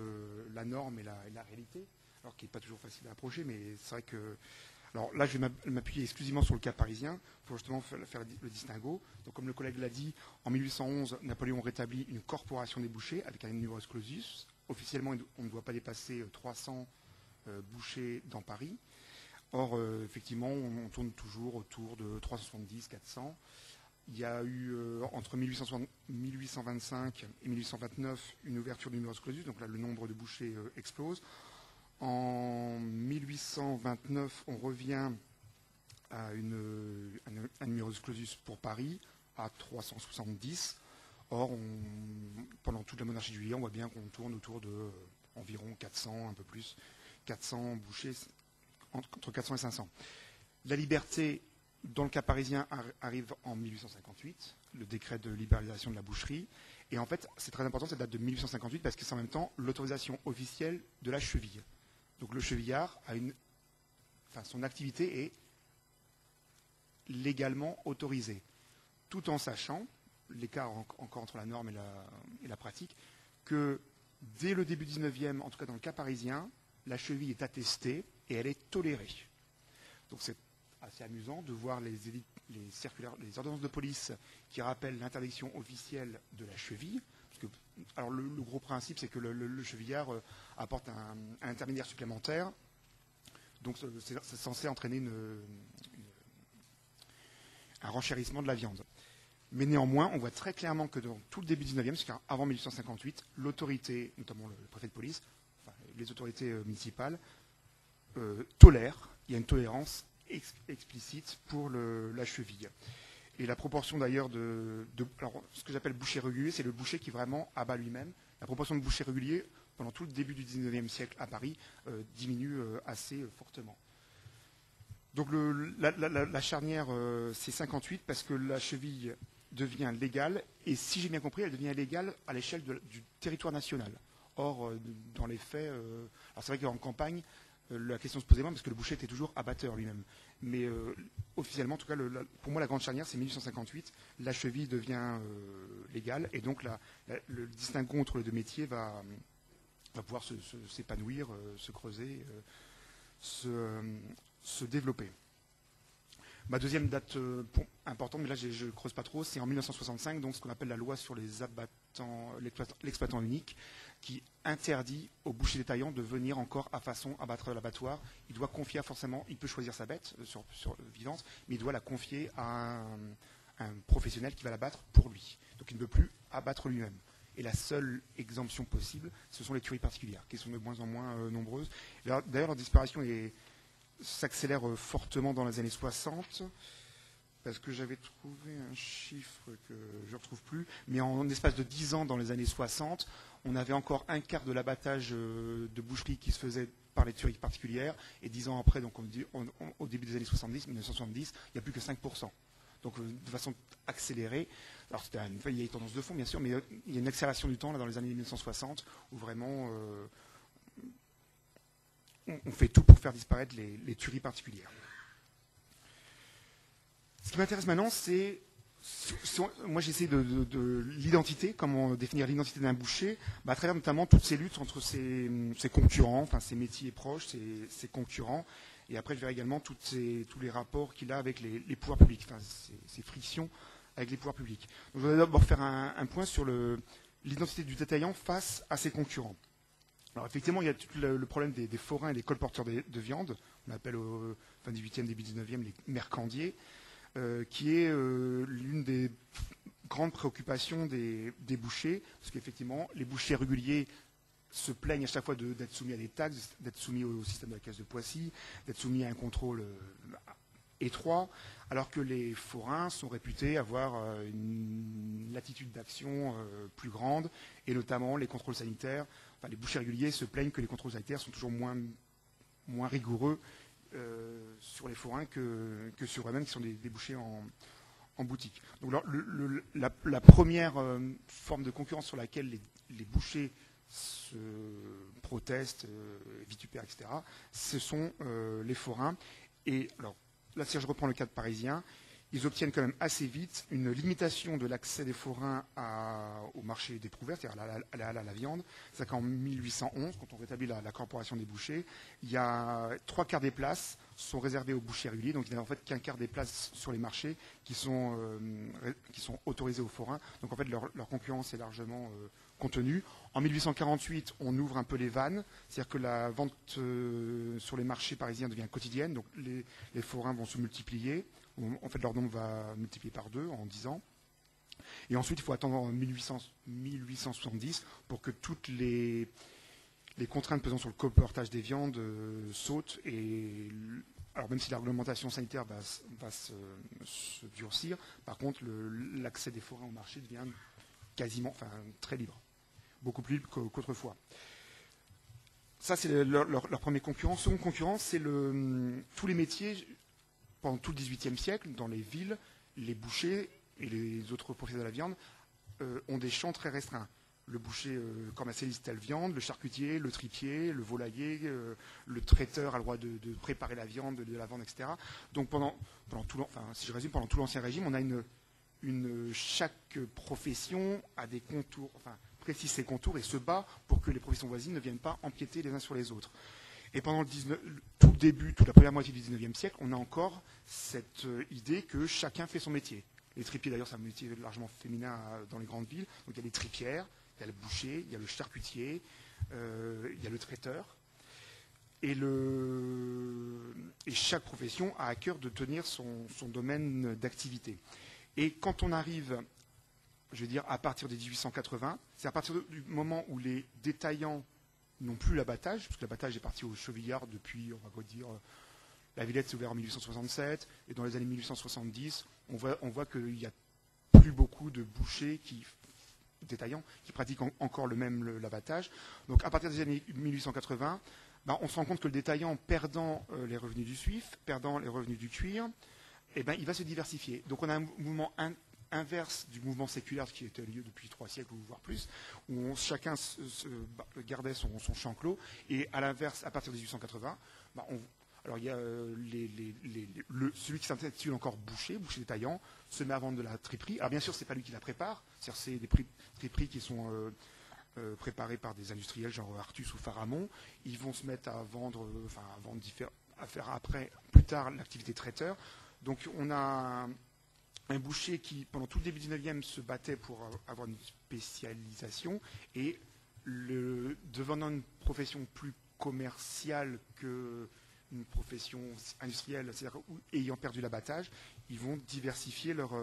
la norme et la réalité. alors qui n'est pas toujours facile à approcher, mais c'est vrai que... Alors là, je vais m'appuyer exclusivement sur le cas parisien pour justement faire le distinguo. Donc, comme le collègue l'a dit, en 1811, Napoléon rétablit une corporation des bouchers avec un numerus clausus. Officiellement, on ne doit pas dépasser 300 bouchers dans Paris. Or, effectivement, on tourne toujours autour de 370, 400. Il y a eu, entre 1825 et 1829, une ouverture du numerus clausus. Donc là, le nombre de bouchers explose. En 1829, on revient à un numerus clausus pour Paris à 370. Or, pendant toute la monarchie de Juillet, on voit bien qu'on tourne autour de environ 400, un peu plus, 400 bouchers, entre 400 et 500. La liberté, dans le cas parisien, arrive en 1858, le décret de libéralisation de la boucherie. Et en fait, c'est très important, cette date de 1858, parce que c'est en même temps l'autorisation officielle de la cheville. Donc le chevillard son activité est légalement autorisée, tout en sachant, l'écart encore entre la norme et la pratique, que dès le début 19e, en tout cas dans le cas parisien, la cheville est attestée et elle est tolérée. Donc c'est assez amusant de voir les ordonnances de police qui rappellent l'interdiction officielle de la cheville. Alors le gros principe, c'est que le chevillard apporte un intermédiaire supplémentaire. Donc c'est censé entraîner un renchérissement de la viande. Mais néanmoins, on voit très clairement que dans tout le début du 19e, c'est-à-dire avant 1858, l'autorité, notamment le préfet de police, les autorités municipales, tolèrent. Il y a une tolérance explicite pour la cheville. Et la proportion d'ailleurs alors, ce que j'appelle boucher régulier, c'est le boucher qui vraiment abat lui-même. La proportion de bouchers réguliers, pendant tout le début du 19e siècle à Paris, diminue assez fortement. Donc la charnière, c'est 58 parce que la cheville devient légale. Et si j'ai bien compris, elle devient légale à l'échelle du territoire national. Or, dans les faits, alors c'est vrai qu'en campagne, la question se posait moins parce que le boucher était toujours abatteur lui-même. Mais officiellement, en tout cas, pour moi, la grande charnière, c'est 1858. La cheville devient légale et donc le distinguo entre les deux métiers va pouvoir s'épanouir, se creuser, se développer. Ma deuxième date importante, mais là je ne creuse pas trop, c'est en 1965, donc ce qu'on appelle la loi sur les l'exploitant unique, qui interdit aux bouchers détaillants de venir encore à façon abattre l'abattoir. Il doit confier forcément, il peut choisir sa bête sur vivante, mais il doit la confier à un professionnel qui va l'abattre pour lui. Donc il ne peut plus abattre lui-même. Et la seule exemption possible, ce sont les tueries particulières, qui sont de moins en moins nombreuses. D'ailleurs, leur disparition s'accélère fortement dans les années 60, parce que j'avais trouvé un chiffre que je ne retrouve plus, mais en espace de 10 ans dans les années 60, on avait encore un quart de l'abattage de boucherie qui se faisait par les tueries particulières, et 10 ans après, donc au début des années 1970, il n'y a plus que 5%. Donc de façon accélérée. Alors il y a une tendance de fond, bien sûr, mais il y a une accélération du temps là, dans les années 1960, où vraiment on fait tout pour faire disparaître les tueries particulières. Ce qui m'intéresse maintenant, c'est... Moi, j'essaie de l'identité, comment définir l'identité d'un boucher, à travers notamment toutes ces luttes entre ses concurrents, enfin ses métiers proches, ses concurrents, et après je verrai également tous les rapports qu'il a avec les pouvoirs publics, enfin ses frictions avec les pouvoirs publics. Donc, je voudrais d'abord faire un point sur l'identité du détaillant face à ses concurrents. Alors effectivement, il y a tout le problème des forains et des colporteurs de viande, on appelle au fin 18e, début 19e les mercandiers, qui est l'une des grandes préoccupations des bouchers, parce qu'effectivement, les bouchers réguliers se plaignent à chaque fois d'être soumis à des taxes, d'être soumis au système de la caisse de Poissy, d'être soumis à un contrôle étroit, alors que les forains sont réputés avoir une latitude d'action plus grande, et notamment les contrôles sanitaires. Enfin, les bouchers réguliers se plaignent que les contrôles sanitaires sont toujours moins rigoureux sur les forains que sur eux-mêmes, qui sont des bouchers en boutique. Donc, la première forme de concurrence sur laquelle les bouchers se protestent, vitupèrent, etc., ce sont les forains. Et alors, là, si je reprends le cadre parisien, ils obtiennent quand même assez vite une limitation de l'accès des forains au marché des prouverts, c'est-à-dire à la viande. C'est-à-dire qu'en 1811, quand on rétablit la corporation des bouchers, il y a 3/4 des places sont réservées aux bouchers réguliers, donc il n'y a en fait qu'1/4 des places sur les marchés qui sont autorisées aux forains. Donc en fait leur concurrence est largement contenue. En 1848, on ouvre un peu les vannes, c'est-à-dire que la vente sur les marchés parisiens devient quotidienne, donc les forains vont se multiplier. En fait, leur nombre va multiplier par 2 en 10 ans. Et ensuite, il faut attendre en 1870 pour que toutes les contraintes pesant sur le coportage des viandes sautent. Et alors, même si la réglementation sanitaire va se durcir, par contre, l'accès des forains au marché devient quasiment, très libre, beaucoup plus libre qu'autrefois. Ça, c'est leur premier concurrent. Second concurrent, c'est tous les métiers. Pendant tout le XVIIIe siècle, dans les villes, les bouchers et les autres professionnels de la viande ont des champs très restreints. Le boucher commercialise telle viande, le charcutier, le tripier, le volailler, le traiteur a le droit de préparer la viande, de la vendre, etc. Donc si je résume, pendant tout l'Ancien Régime, on a chaque profession a des contours, précise ses contours et se bat pour que les professions voisines ne viennent pas empiéter les uns sur les autres. Et pendant toute la première moitié du XIXe siècle, on a encore cette idée que chacun fait son métier. Les tripiers, d'ailleurs, c'est un métier largement féminin dans les grandes villes. Donc il y a les tripières, il y a le boucher, il y a le charcutier, il y a le traiteur. Et chaque profession a à cœur de tenir son domaine d'activité. Et quand on arrive, je vais dire, à partir des 1880, c'est à partir du moment où les détaillants n'ont plus l'abattage, parce que l'abattage est parti au Chevillard depuis, on va dire, la Villette s'est ouverte en 1867, et dans les années 1870, on voit qu'il n'y a plus beaucoup de bouchers détaillants qui pratiquent encore l'abattage. Donc à partir des années 1880, on se rend compte que le détaillant, perdant les revenus du suif, perdant les revenus du cuir, il va se diversifier. Donc on a un mouvement inverse du mouvement séculaire qui était lieu depuis 3 siècles ou voire plus, où chacun gardait son champ clos, et à l'inverse, à partir de 1880, alors il y a celui qui s'intitule encore boucher détaillant, se met à vendre de la triperie. Alors bien sûr, c'est pas lui qui la prépare, c'est des triperies qui sont préparées par des industriels genre Artus ou Faramond. Ils vont se mettre à vendre, à faire après, plus tard, l'activité traiteur. Donc on a un boucher qui, pendant tout le début du 19e, se battait pour avoir une spécialisation, et devenant une profession plus commerciale qu'une profession industrielle, c'est-à-dire ayant perdu l'abattage, ils vont diversifier leur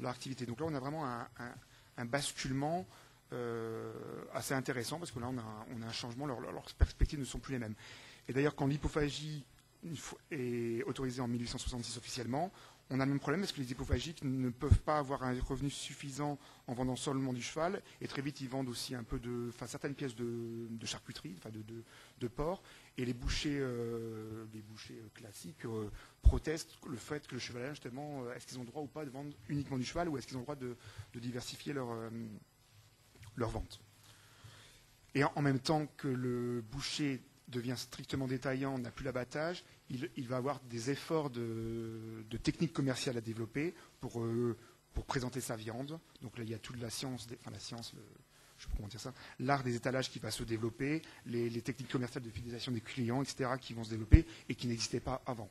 activité. Donc là, on a vraiment un basculement assez intéressant, parce que là, on a un changement, leurs perspectives ne sont plus les mêmes. Et d'ailleurs, quand l'hypophagie est autorisée en 1866 officiellement, on a le même problème parce que les hypophagiques ne peuvent pas avoir un revenu suffisant en vendant seulement du cheval, et très vite ils vendent aussi un peu certaines pièces de charcuterie, de porc, et les bouchers classiques protestent le fait que le cheval, justement, est-ce qu'ils ont le droit ou pas de vendre uniquement du cheval, ou est-ce qu'ils ont le droit de diversifier leur vente. Et en même temps que le boucher devient strictement détaillant, n'a plus l'abattage, il va avoir des efforts de techniques commerciales à développer pour présenter sa viande. Donc là, il y a toute la science, je ne sais pas comment dire ça, l'art des étalages qui va se développer, les techniques commerciales de fidélisation des clients, etc., qui vont se développer et qui n'existaient pas avant.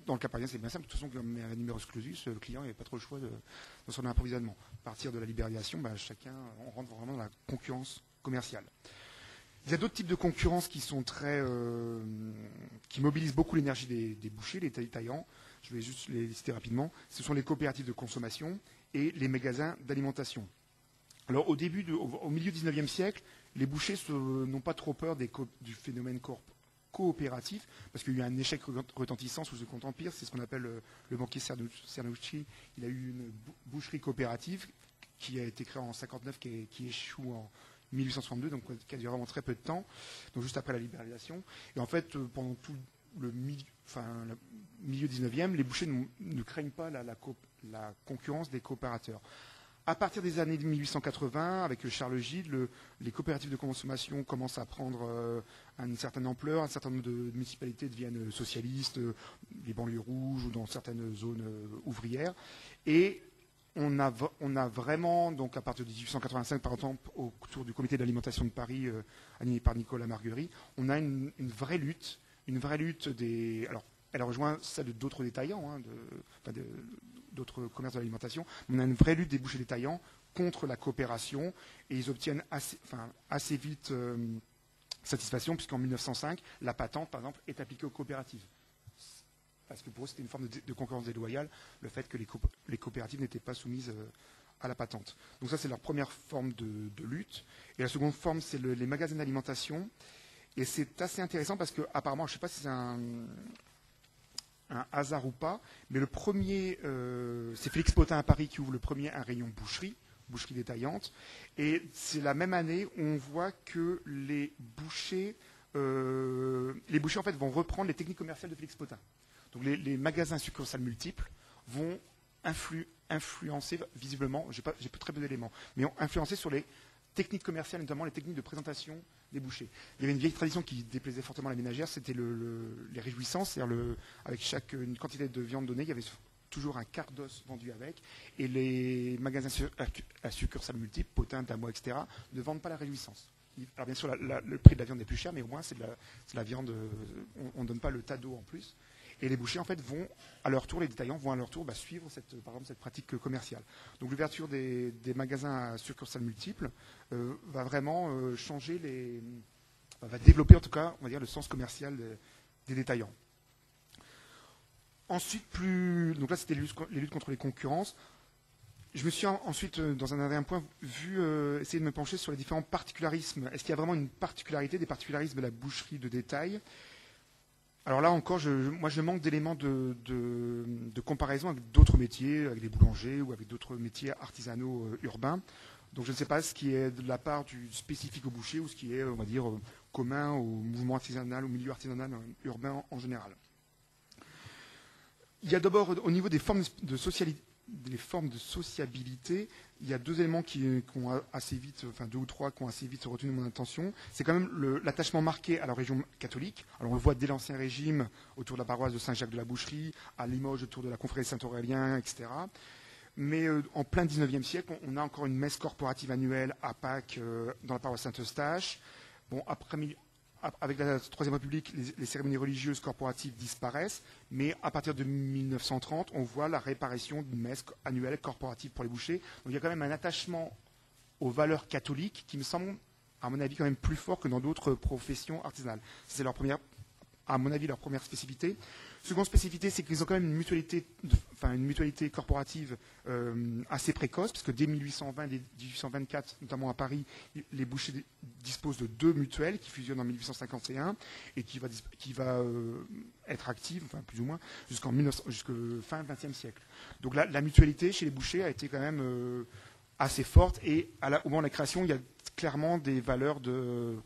Dans le cas parisien, c'est bien simple. De toute façon, comme un numerus clausus, le client n'avait pas trop le choix dans son approvisionnement. À partir de la libéralisation, on rentre vraiment dans la concurrence commerciale. Il y a d'autres types de concurrence qui sont qui mobilisent beaucoup l'énergie des bouchers, les détaillants. Je vais juste les citer rapidement. Ce sont les coopératives de consommation et les magasins d'alimentation. Alors au milieu du XIXe siècle, les bouchers n'ont pas trop peur du phénomène coopératif, parce qu'il y a eu un échec retentissant sous le Second Empire. C'est ce qu'on appelle le banquier Cernouchi. Il a eu une boucherie coopérative qui a été créée en 1959, qui échoue en 1862, donc qui a duré vraiment très peu de temps, donc juste après la libéralisation. Et en fait, pendant tout le milieu 19e, les bouchers ne craignent pas la concurrence des coopérateurs. À partir des années 1880, avec Charles Gide, les coopératives de consommation commencent à prendre une certaine ampleur. Un certain nombre de municipalités deviennent socialistes, les banlieues rouges ou dans certaines zones ouvrières. Et on a vraiment, donc à partir de 1885, par exemple, autour du comité d'alimentation de Paris, animé par Nicolas Marguerie, on a une vraie lutte des... Alors, elle rejoint celle d'autres détaillants, d'autres commerces de l'alimentation. On a une vraie lutte des bouchers détaillants contre la coopération et ils obtiennent assez vite satisfaction puisqu'en 1905, la patente, par exemple, est appliquée aux coopératives. Parce que pour eux, c'était une forme de concurrence déloyale, le fait que les coopératives n'étaient pas soumises à la patente. Donc ça, c'est leur première forme de lutte. Et la seconde forme, c'est les magasins d'alimentation. Et c'est assez intéressant parce qu'apparemment, je ne sais pas si c'est un hasard ou pas, mais le premier, c'est Félix Potin à Paris qui ouvre le premier un rayon boucherie détaillante. Et c'est la même année où on voit que les bouchers en fait, vont reprendre les techniques commerciales de Félix Potin. Donc les magasins succursales multiples vont influencer visiblement, j'ai pas très peu d'éléments, mais ont influencé sur les techniques commerciales, notamment les techniques de présentation des bouchers. Il y avait une vieille tradition qui déplaisait fortement à la ménagère, c'était les réjouissances, c'est-à-dire avec une quantité de viande donnée, il y avait toujours un quart d'os vendu avec, et les magasins à succursales multiples, Potin, Damois, etc., ne vendent pas la réjouissance. Alors bien sûr, le prix de la viande est plus cher, mais au moins c'est de la viande, on ne donne pas le tas d'eau en plus. Et les bouchers, en fait, vont à leur tour, les détaillants vont à leur tour suivre par exemple, cette pratique commerciale. Donc l'ouverture des magasins à succursales multiples va vraiment va développer en tout cas, on va dire, le sens commercial des détaillants. Ensuite, donc là c'était les luttes contre les concurrences. Je me suis ensuite, dans un dernier point, essayer de me pencher sur les différents particularismes. Est-ce qu'il y a vraiment des particularismes de la boucherie de détail ? Alors là encore, moi je manque d'éléments de comparaison avec d'autres métiers, avec des boulangers ou avec d'autres métiers artisanaux urbains. Donc je ne sais pas ce qui est de la part du spécifique au boucher ou ce qui est, on va dire, commun au mouvement artisanal, au milieu artisanal urbain en général. Il y a d'abord, au niveau des formes de sociabilité, il y a deux éléments qui ont assez vite, enfin deux ou trois qui ont assez vite retenu mon attention. C'est quand même l'attachement marqué à la religion catholique. Alors on le voit dès l'Ancien Régime, autour de la paroisse de Saint-Jacques de la Boucherie, à Limoges, autour de la confrérie de Saint-Aurélien, etc. Mais en plein 19e siècle, on a encore une messe corporative annuelle à Pâques dans la paroisse Saint-Eustache. Bon, avec la Troisième République, les cérémonies religieuses corporatives disparaissent, mais à partir de 1930, on voit la réapparition d'une messe annuelle corporative pour les bouchers. Donc il y a quand même un attachement aux valeurs catholiques qui me semble, à mon avis, quand même plus fort que dans d'autres professions artisanales. C'est à mon avis, leur première spécificité. Seconde spécificité, c'est qu'ils ont quand même une mutualité corporative assez précoce, parce que dès 1820 et 1824, notamment à Paris, les bouchers disposent de deux mutuelles qui fusionnent en 1851 et qui va être active, enfin plus ou moins, jusqu'au fin XXe siècle. Donc la mutualité chez les bouchers a été quand même assez forte et au moment de la création, il y a clairement des valeurs de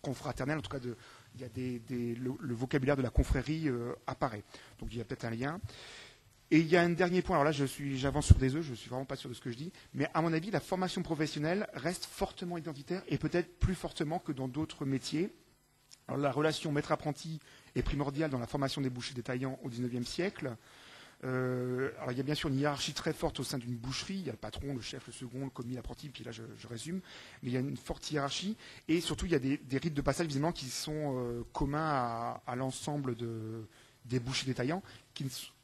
confraternelles, en tout cas il y a le vocabulaire de la confrérie apparaît. Donc il y a peut-être un lien. Et il y a un dernier point, alors là j'avance sur des œufs, je ne suis vraiment pas sûr de ce que je dis, mais à mon avis la formation professionnelle reste fortement identitaire et peut-être plus fortement que dans d'autres métiers. Alors la relation maître-apprenti est primordiale dans la formation des bouchers détaillants au XIXe siècle. Alors il y a bien sûr une hiérarchie très forte au sein d'une boucherie, il y a le patron, le chef, le second, le commis, l'apprenti, puis là je résume, mais il y a une forte hiérarchie et surtout il y a des rites de passage visiblement qui sont communs à l'ensemble des bouchers détaillants,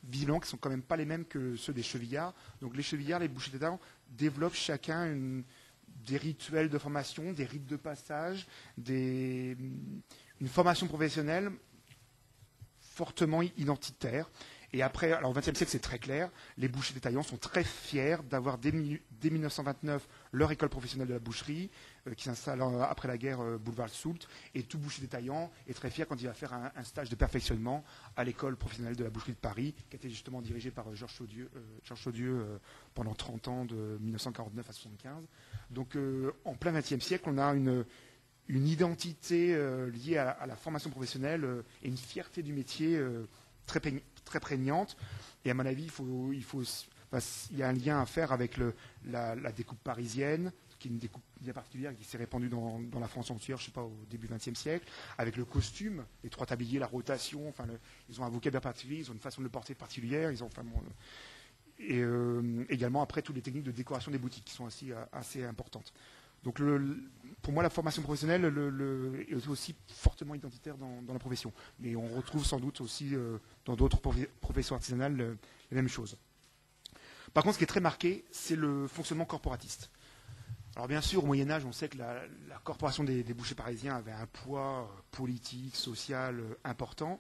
visiblement qui sont quand même pas les mêmes que ceux des chevillards. Donc les chevillards, les bouchers détaillants développent chacun des rituels de formation, des rites de passage, une formation professionnelle fortement identitaire. Et après, alors au XXe siècle, c'est très clair, les bouchers détaillants sont très fiers d'avoir dès 1929 leur école professionnelle de la boucherie, qui s'installe après la guerre boulevard Soult, et tout boucher détaillant est très fier quand il va faire un stage de perfectionnement à l'école professionnelle de la boucherie de Paris, qui a été justement dirigée par Georges Chaudieu pendant 30 ans, de 1949 à 1975. Donc en plein XXe siècle, on a une identité liée à la formation professionnelle et une fierté du métier très prégnante. Et à mon avis, il faut il y a un lien à faire avec la découpe parisienne, qui est une découpe bien particulière qui s'est répandue dans la France entière, je ne sais pas, au début du XXe siècle, avec le costume, les trois tabliers, la rotation, ils ont un vocabulaire particulier, ils ont une façon de le porter particulière, et également après toutes les techniques de décoration des boutiques qui sont assez importantes. Donc pour moi, la formation professionnelle est aussi fortement identitaire dans la profession. Mais on retrouve sans doute aussi dans d'autres professions artisanales les mêmes choses. Par contre, ce qui est très marqué, c'est le fonctionnement corporatiste. Alors bien sûr, au Moyen-Âge, on sait que la corporation des bouchers parisiens avait un poids politique, social important.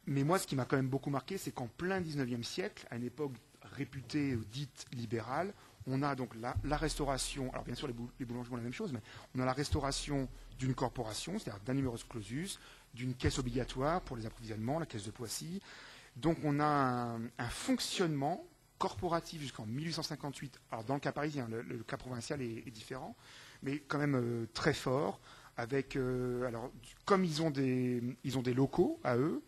Mais moi, ce qui m'a quand même beaucoup marqué, c'est qu'en plein 19e siècle, à une époque réputée dite libérale, on a donc la restauration, alors bien sûr les boulangers ont la même chose, mais on a la restauration d'une corporation, c'est-à-dire d'un numerus clausus, d'une caisse obligatoire pour les approvisionnements, la caisse de Poissy. Donc on a un fonctionnement corporatif jusqu'en 1858. Alors dans le cas parisien, le cas provincial est différent, mais quand même très fort, avec, alors comme ils ont des locaux à eux,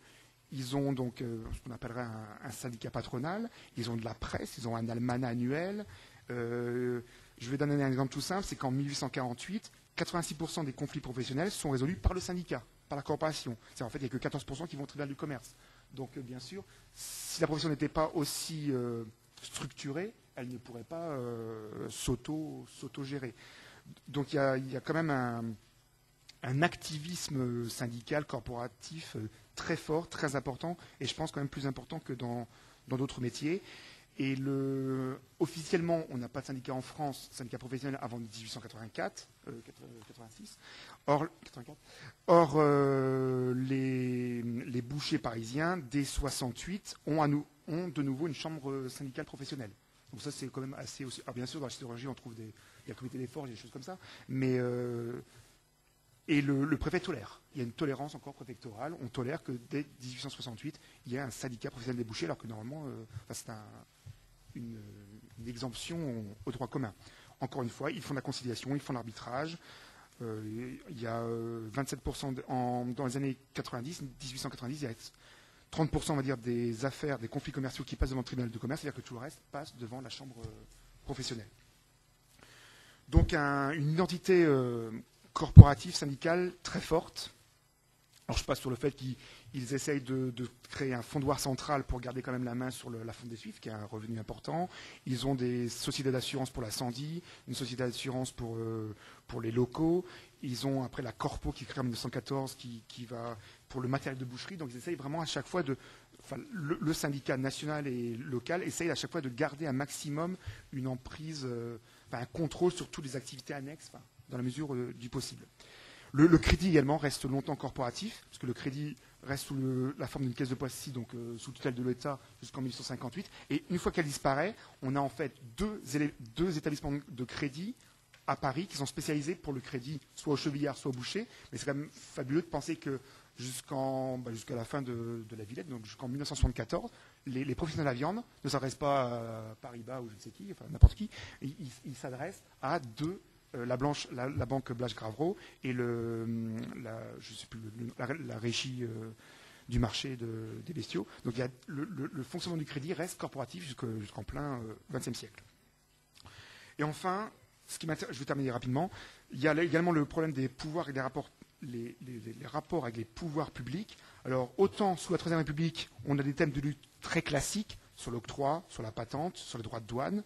ils ont donc ce qu'on appellerait un syndicat patronal, ils ont de la presse, ils ont un almanach annuel. Je vais donner un exemple tout simple, c'est qu'en 1848, 86% des conflits professionnels sont résolus par le syndicat, par la corporation. En fait, il n'y a que 14% qui vont au tribunal du commerce. Donc, bien sûr, si la profession n'était pas aussi structurée, elle ne pourrait pas s'auto-gérer. Donc, il y a quand même un activisme syndical, corporatif très fort, très important, et je pense quand même plus important que dans d'autres métiers. Et officiellement, on n'a pas de syndicat en France, syndicat professionnel, avant 1884, 86. Or, les bouchers parisiens, dès 68, ont de nouveau une chambre syndicale professionnelle. Donc ça, c'est quand même assez aussi. Alors bien sûr, dans la sidérurgie, on trouve il y a le comité des forges, des choses comme ça, mais et le préfet tolère. Il y a une tolérance encore préfectorale. On tolère que dès 1868, il y ait un syndicat professionnel des bouchers, alors que normalement, c'est une exemption au droit commun. Encore une fois, ils font la conciliation, ils font l'arbitrage. Il y a 27% dans les années 90, 1890, il y a 30%, on va dire, des affaires, des conflits commerciaux qui passent devant le tribunal de commerce, c'est-à-dire que tout le reste passe devant la chambre professionnelle. Donc une identité corporative, syndicale très forte. Alors je passe sur le fait qu'ils essayent de créer un fondoir central pour garder quand même la main sur la fonte des suifs, qui est un revenu important. Ils ont des sociétés d'assurance pour l'incendie, une société d'assurance pour les locaux. Ils ont après la Corpo qui est créée en 1914, qui va pour le matériel de boucherie. Donc ils essayent vraiment à chaque fois le syndicat national et local essaye à chaque fois de garder un maximum une emprise, un contrôle sur toutes les activités annexes, dans la mesure du possible. Le crédit également reste longtemps corporatif, parce que le crédit reste sous la forme d'une caisse de Poissy, donc sous tutelle de l'État jusqu'en 1858. Et une fois qu'elle disparaît, on a en fait deux établissements de crédit à Paris qui sont spécialisés pour le crédit, soit au chevillard, soit au boucher. Mais c'est quand même fabuleux de penser que jusqu'à la fin de la Villette, donc jusqu'en 1974, les professionnels de la viande ne s'adressent pas à Paribas ou je ne sais qui, enfin n'importe qui, ils s'adressent à la banque Blache Gravreau et la régie du marché des bestiaux. Donc le fonctionnement du crédit reste corporatif jusqu'en plein XXe siècle. Et enfin, je vais terminer rapidement, il y a également le problème des pouvoirs et des rapports, les rapports avec les pouvoirs publics. Alors autant sous la Troisième République, on a des thèmes de lutte très classiques sur l'octroi, sur la patente, sur les droits de douane.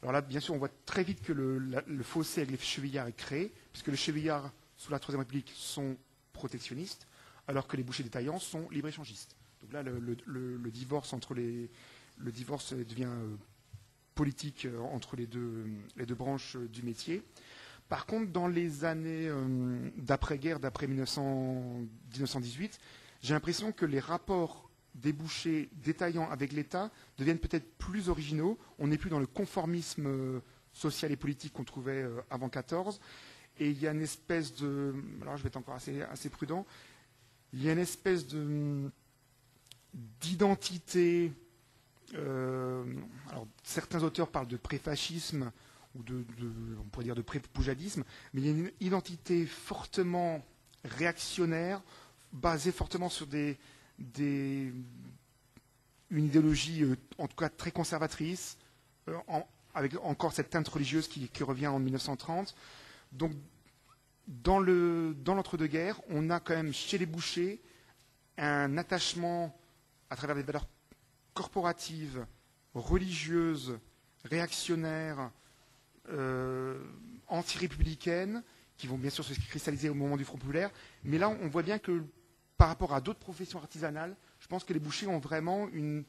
Alors là, bien sûr, on voit très vite que le fossé avec les chevillards est créé, puisque les chevillards, sous la Troisième République, sont protectionnistes, alors que les bouchers détaillants sont libre-échangistes. Donc là, le divorce devient politique entre les deux branches du métier. Par contre, dans les années d'après-guerre, d'après 1918, j'ai l'impression que les rapports des bouchers détaillants avec l'État deviennent peut-être plus originaux. On n'est plus dans le conformisme social et politique qu'on trouvait avant 14. Et il y a une espèce de... Alors je vais être encore assez prudent. Il y a une espèce d'identité... alors certains auteurs parlent de pré-fascisme ou on pourrait dire de pré-poujadisme, mais il y a une identité fortement réactionnaire, basée fortement sur des une idéologie, en tout cas très conservatrice, avec encore cette teinte religieuse qui revient en 1930. Donc, dans l'entre-deux-guerres, on a quand même chez les Boucher un attachement à travers des valeurs corporatives, religieuses, réactionnaires, anti-républicaines, qui vont bien sûr se cristalliser au moment du Front populaire. Mais là, on voit bien que par rapport à d'autres professions artisanales, je pense que les bouchers ont vraiment une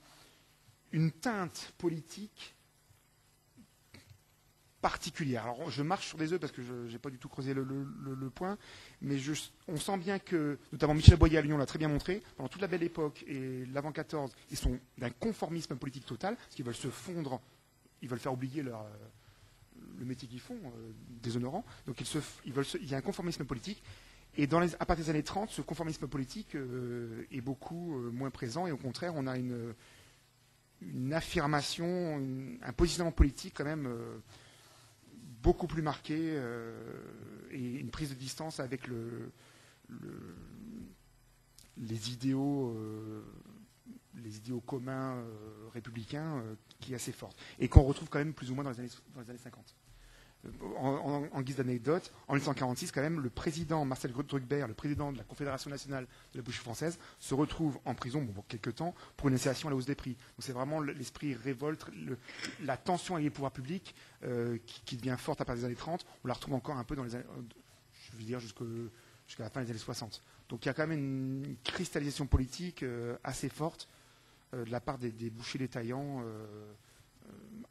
teinte politique particulière. Alors, je marche sur des œufs parce que je n'ai pas du tout creusé le point, mais on sent bien que, notamment Michel Boyer à Lyon l'a très bien montré, pendant toute la Belle Époque et l'avant 14, ils sont d'un conformisme politique total, parce qu'ils veulent se fondre, ils veulent faire oublier le métier qu'ils font, déshonorant. Donc il y a un conformisme politique. Et à partir des années 30, ce conformisme politique est beaucoup moins présent, et au contraire, on a une affirmation, un positionnement politique quand même beaucoup plus marqué, et une prise de distance avec les idéaux communs républicains qui est assez forte, et qu'on retrouve quand même plus ou moins dans les années 50. En guise d'anecdote, en 1946, quand même, le président Marcel Druckberg, le président de la Confédération nationale de la boucherie française, se retrouve en prison pour quelques temps pour une incitation à la hausse des prix. Donc c'est vraiment l'esprit révolte, la tension avec les pouvoirs publics qui devient forte à partir des années 30. On la retrouve encore un peu dans les années, je veux dire, jusqu'à la fin des années 60. Donc il y a quand même une cristallisation politique assez forte de la part des bouchers détaillants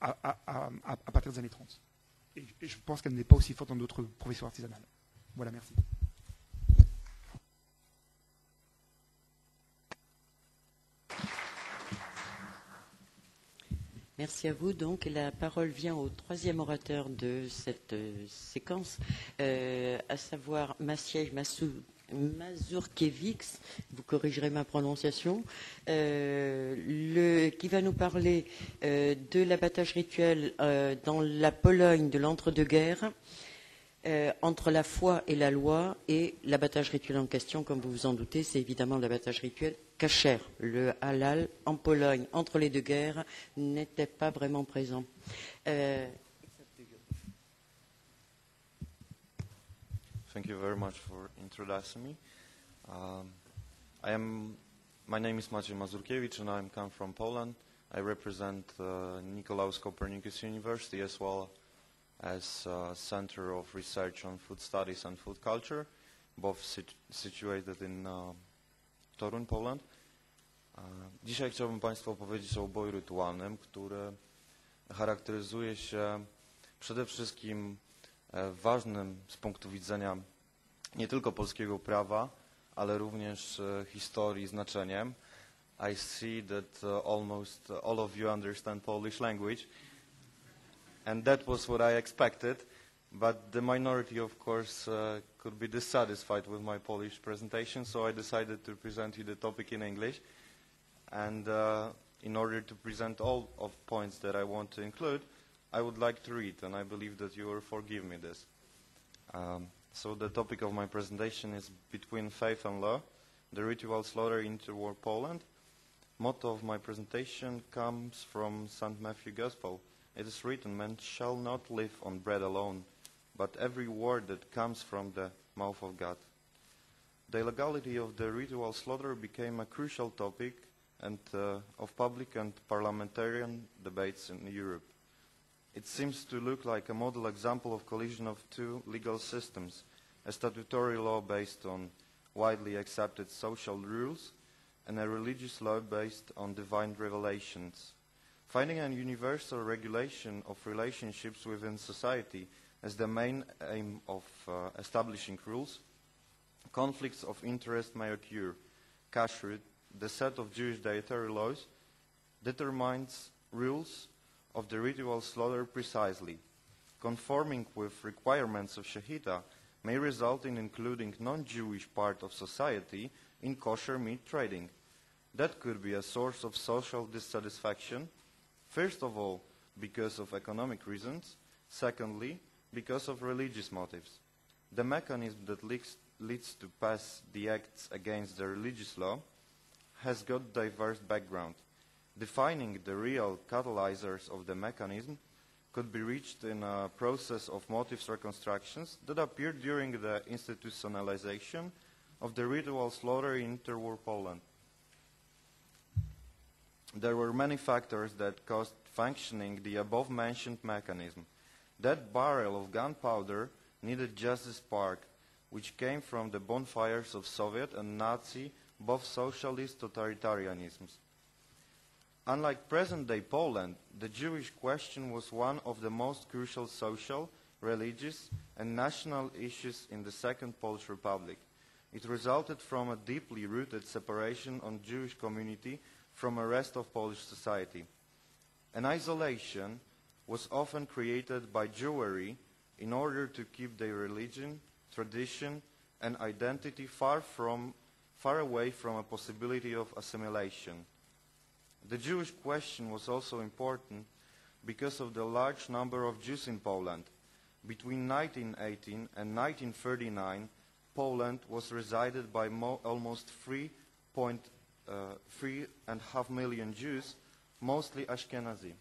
à partir des années 30. Et je pense qu'elle n'est pas aussi forte dans d'autres professions artisanales. Voilà, merci. Merci à vous. Donc, la parole vient au troisième orateur de cette séquence, à savoir Maciej Mazurkiewicz, vous corrigerez ma prononciation, qui va nous parler de l'abattage rituel dans la Pologne de l'entre-deux-guerres, entre la foi et la loi, et l'abattage rituel en question, comme vous vous en doutez, c'est évidemment l'abattage rituel kasher. Le halal en Pologne, entre les deux guerres, n'était pas vraiment présent. Thank you very much for introducing me. My name is Maciej Mazurkiewicz, and I come from Poland. I represent Nicolaus Copernicus University, as well as Center of Research on Food Studies and Food Culture, both situated in Toruń, Poland. Dzisiaj chciałbym Państwu opowiedzieć o uboju rytualnym, który charakteryzuje się przede wszystkim ważnym z punktu widzenia nie tylko polskiego prawa, ale również historii znaczeniem. I see that almost all of you understand Polish language, and that was what I expected, but the minority, of course, could be dissatisfied with my Polish presentation, so I decided to present you the topic in English. And in order to present all of points that I want to include, I would like to read, and I believe that you will forgive me this. So the topic of my presentation is Between Faith and Law, the Ritual Slaughter in Interwar Poland. Motto of my presentation comes from St. Matthew Gospel. It is written, "Man shall not live on bread alone, but every word that comes from the mouth of God." The legality of the ritual slaughter became a crucial topic and of public and parliamentarian debates in Europe. It seems to look like a model example of collision of two legal systems, a statutory law based on widely accepted social rules and a religious law based on divine revelations. Finding a universal regulation of relationships within society as the main aim of establishing rules, conflicts of interest may occur. Kashrut, the set of Jewish dietary laws, determines rules of the ritual slaughter precisely. Conforming with requirements of Shechita may result in including non-Jewish part of society in kosher meat trading. That could be a source of social dissatisfaction, first of all because of economic reasons, secondly because of religious motives. The mechanism that leads to pass the acts against the religious law has got diverse background. Defining the real catalyzers of the mechanism could be reached in a process of motives reconstructions that appeared during the institutionalization of the ritual slaughter in interwar Poland. There were many factors that caused functioning the above-mentioned mechanism. That barrel of gunpowder needed just a spark, which came from the bonfires of Soviet and Nazi, both socialist totalitarianisms. Unlike present-day Poland, the Jewish question was one of the most crucial social, religious, and national issues in the Second Polish Republic. It resulted from a deeply rooted separation of the Jewish community from the rest of Polish society. An isolation was often created by Jewry in order to keep their religion, tradition, and identity far away from a possibility of assimilation. The Jewish question was also important because of the large number of Jews in Poland. Between 1918 and 1939, Poland was resided by almost 3.5 million Jews, mostly Ashkenazi.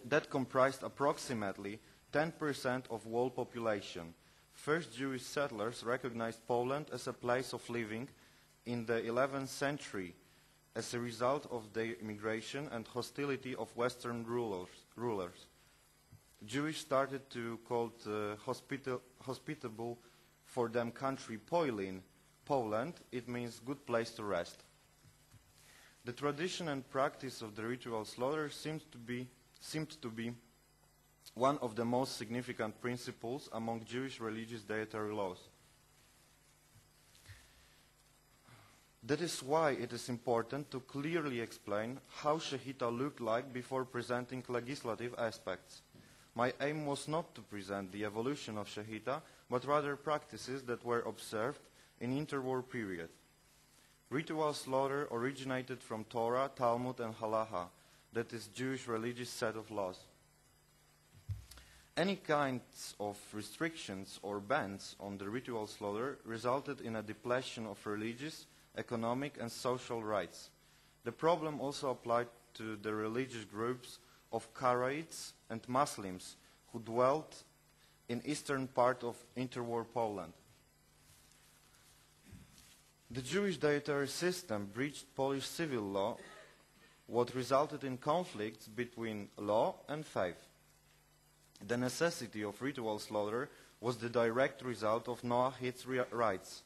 That comprised approximately 10% of whole population. First Jewish settlers recognized Poland as a place of living in the 11th century as a result of their immigration and hostility of Western rulers. Jewish started to call hospitable for them country Poilin, Poland. It means good place to rest. The tradition and practice of the ritual slaughter seemed to be one of the most significant principles among Jewish religious dietary laws. That is why it is important to clearly explain how Shechita looked like before presenting legislative aspects. My aim was not to present the evolution of Shechita, but rather practices that were observed in interwar period. Ritual slaughter originated from Torah, Talmud, and Halacha, that is Jewish religious set of laws. Any kinds of restrictions or bans on the ritual slaughter resulted in a depletion of religious, economic, and social rights. The problem also applied to the religious groups of Karaites and Muslims who dwelt in eastern part of interwar Poland. The Jewish dietary system breached Polish civil law, what resulted in conflicts between law and faith. The necessity of ritual slaughter was the direct result of Noahid's rights.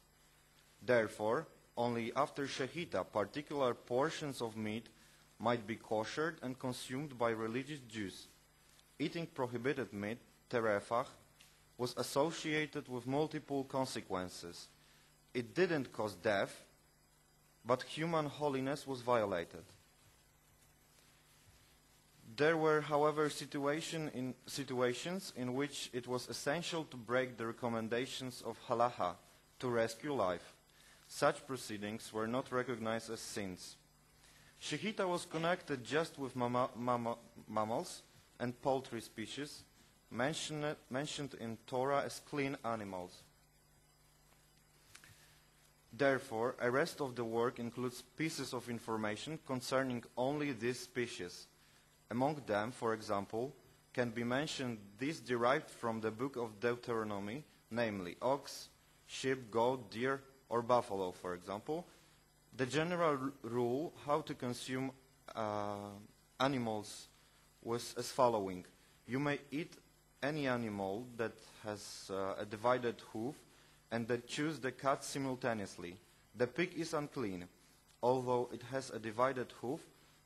Therefore, only after Shechita, particular portions of meat might be koshered and consumed by religious Jews. Eating prohibited meat, terefach, was associated with multiple consequences. It didn't cause death, but human holiness was violated. There were, however, situations in which it was essential to break the recommendations of halacha to rescue life. Such proceedings were not recognized as sins. Shechita was connected just with mammals and poultry species, mentioned in Torah as clean animals. Therefore, a rest of the work includes pieces of information concerning only these species. Among them, for example, can be mentioned these derived from the book of Deuteronomy, namely ox, sheep, goat, deer, or buffalo, for example. The general rule how to consume animals was as following. You may eat any animal that has a divided hoof and that chews the cud simultaneously. The pig is unclean. Although it has a divided hoof,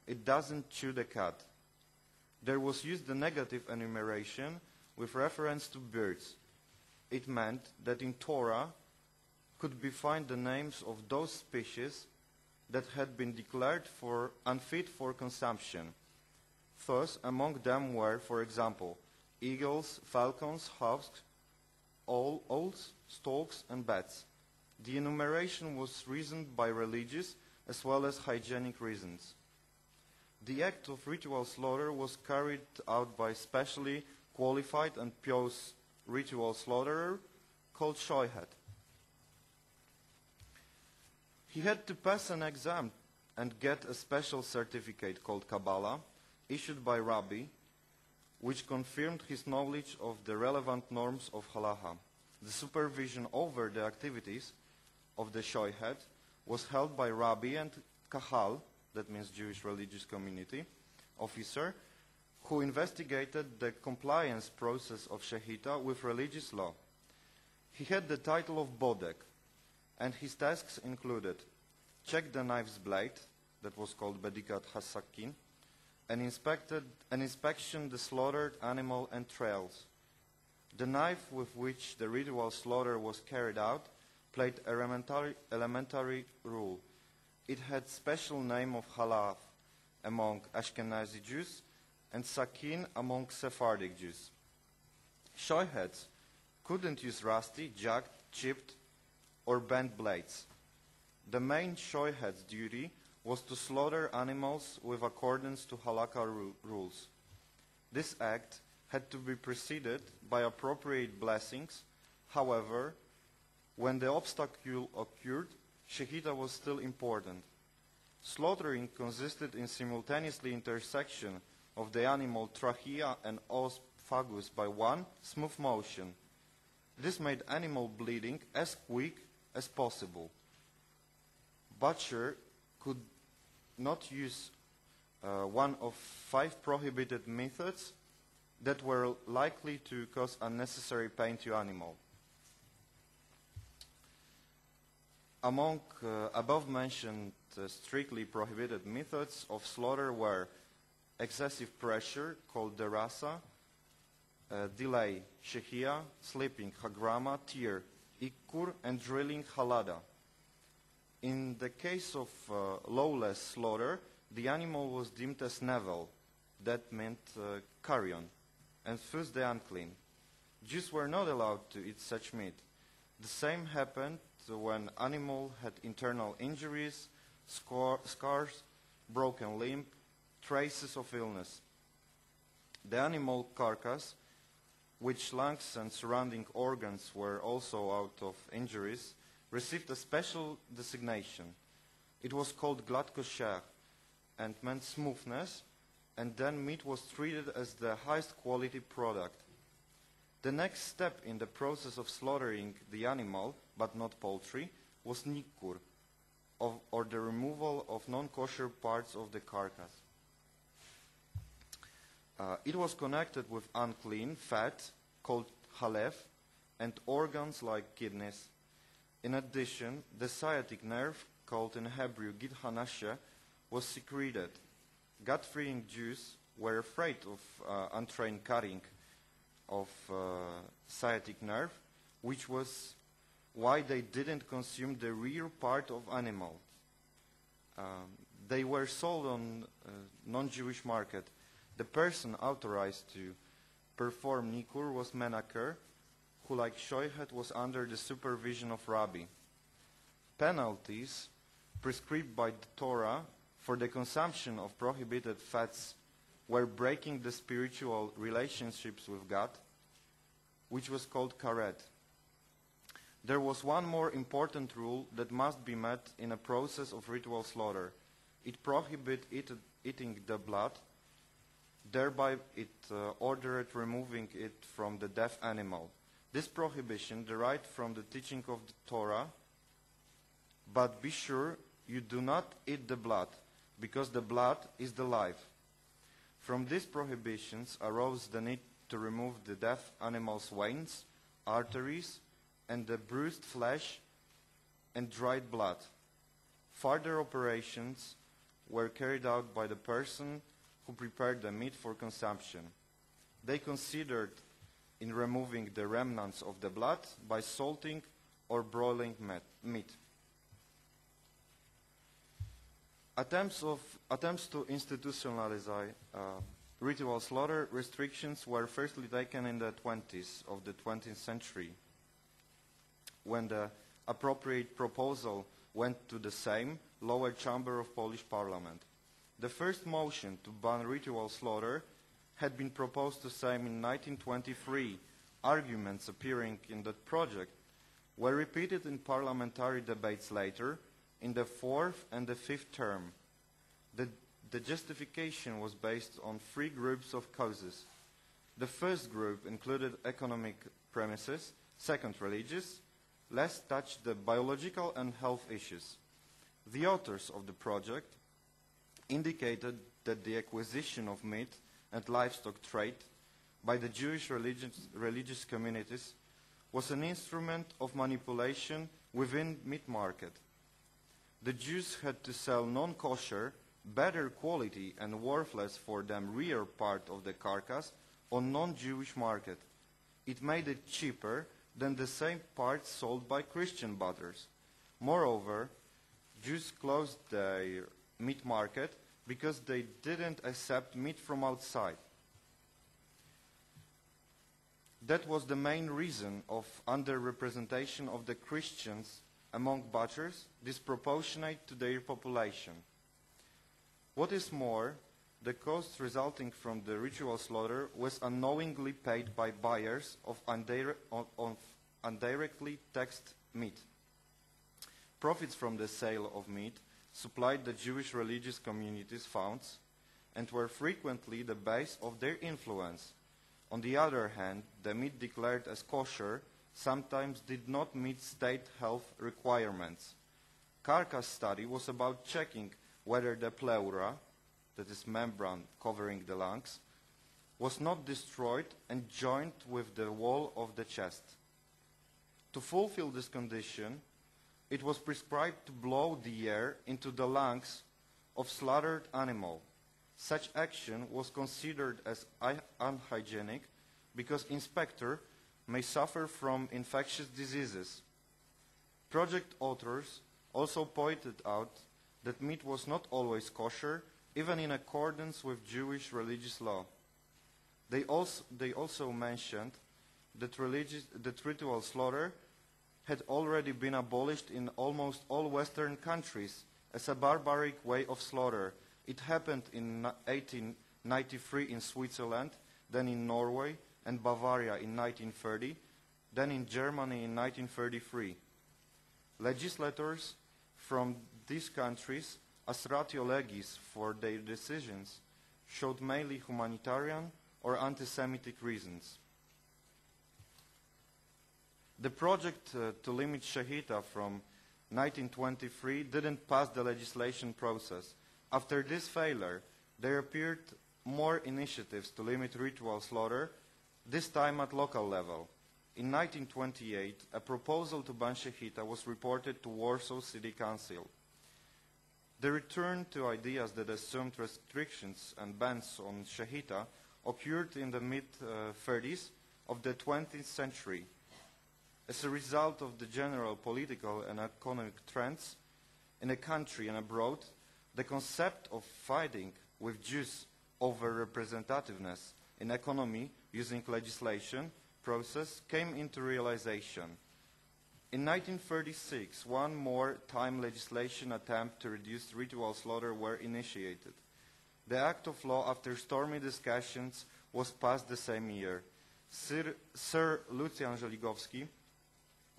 it doesn't chew the cud. There was used the negative enumeration with reference to birds. It meant that in Torah could be found the names of those species that had been declared for unfit for consumption. Thus, among them were, for example, eagles, falcons, hawks, owls, storks, and bats. The enumeration was reasoned by religious as well as hygienic reasons. The act of ritual slaughter was carried out by specially qualified and pious ritual slaughterer called shoyhet. He had to pass an exam and get a special certificate called Kabbalah, issued by Rabbi, which confirmed his knowledge of the relevant norms of halacha. The supervision over the activities of the shoyhead was held by Rabbi and Kahal, that means Jewish religious community, officer, who investigated the compliance process of shechita with religious law. He had the title of Bodek, and his tasks included check the knife's blade, that was called Bedikat Hasakin, and inspection the slaughtered animal entrails. The knife with which the ritual slaughter was carried out played an elementary role. It had special name of halaf among Ashkenazi Jews and sakin among Sephardic Jews. Shoyheads couldn't use rusty, jagged, chipped, or bent blades. The main shoyhead's duty was to slaughter animals with accordance to halakha rules. This act had to be preceded by appropriate blessings. However, when the obstacle occurred, shechita was still important. Slaughtering consisted in simultaneously intersection of the animal trachea and os phagus by one smooth motion. This made animal bleeding as quick as possible. Butcher could not use one of 5 prohibited methods that were likely to cause unnecessary pain to animal. Among above-mentioned strictly prohibited methods of slaughter were excessive pressure, called derasa, delay, shehia, sleeping, hagrama, tear, ikkur, and drilling, halada. In the case of lawless slaughter, the animal was deemed as nevel, that meant carrion, and thus the unclean. Jews were not allowed to eat such meat. The same happened when animal had internal injuries, scars, broken limb, traces of illness. The animal carcass, which lungs and surrounding organs were also out of injuries, received a special designation. It was called glat kosher and meant smoothness, and then meat was treated as the highest quality product. The next step in the process of slaughtering the animal, but not poultry, was nikkur, or the removal of non-kosher parts of the carcass. It was connected with unclean fat, called halef, and organs like kidneys. In addition, the sciatic nerve, called in Hebrew gid hanashe, was secreted. God-fearing Jews were afraid of untrained cutting of sciatic nerve, which was why they didn't consume the rear part of animal. They were sold on non-Jewish market. The person authorized to perform nikur was menaker, who, like shoyhead, was under the supervision of Rabbi. Penalties prescribed by the Torah for the consumption of prohibited fats were breaking the spiritual relationships with God, which was called karet. There was one more important rule that must be met in a process of ritual slaughter. It prohibited eating the blood. Thereby, it ordered removing it from the deaf animal. This prohibition derived from the teaching of the Torah, but be sure you do not eat the blood, because the blood is the life. From these prohibitions arose the need to remove the deaf animal's veins, arteries, and the bruised flesh and dried blood. Further operations were carried out by the person who prepared the meat for consumption. They considered in removing the remnants of the blood by salting or broiling meat. Attempts to institutionalize ritual slaughter restrictions were firstly taken in the 20s of the 20th century, when the appropriate proposal went to the same lower chamber of Polish parliament. The first motion to ban ritual slaughter had been proposed to Sejm in 1923. Arguments appearing in that project were repeated in parliamentary debates later, in the 4th and the 5th term. The justification was based on three groups of causes. The first group included economic premises, second religious, last touched the biological and health issues. The authors of the project indicated that the acquisition of meat and livestock trade by the Jewish religious communities was an instrument of manipulation within meat market. The Jews had to sell non-kosher, better quality and worthless for them rear part of the carcass on non-Jewish market. It made it cheaper than the same parts sold by Christian butchers. Moreover, Jews closed their meat market because they didn't accept meat from outside. That was the main reason of underrepresentation of the Christians among butchers, disproportionate to their population. What is more, the cost resulting from the ritual slaughter was unknowingly paid by buyers of indirectly taxed meat. Profits from the sale of meat supplied the Jewish religious communities' funds and were frequently the base of their influence. On the other hand, the meat declared as kosher sometimes did not meet state health requirements. Carcass study was about checking whether the pleura, that is membrane covering the lungs, was not destroyed and joined with the wall of the chest. To fulfill this condition, it was prescribed to blow the air into the lungs of slaughtered animal. Such action was considered as unhygienic because inspector may suffer from infectious diseases. Project authors also pointed out that meat was not always kosher, even in accordance with Jewish religious law. They also mentioned that ritual slaughter had already been abolished in almost all Western countries as a barbaric way of slaughter. It happened in 1893 in Switzerland, then in Norway and Bavaria in 1930, then in Germany in 1933. Legislators from these countries, as ratio legis for their decisions, showed mainly humanitarian or anti-Semitic reasons. The project to limit shahita from 1923 didn't pass the legislation process. After this failure, there appeared more initiatives to limit ritual slaughter, this time at local level. In 1928, a proposal to ban shahita was reported to Warsaw City Council. The return to ideas that assumed restrictions and bans on shahita occurred in the mid-30s of the 20th century. As a result of the general political and economic trends in the country and abroad, the concept of fighting with Jews over representativeness in economy using legislation process came into realization. In 1936, one more time legislation attempt to reduce ritual slaughter were initiated. The act of law, after stormy discussions, was passed the same year. Sir Lucian Żeligowski,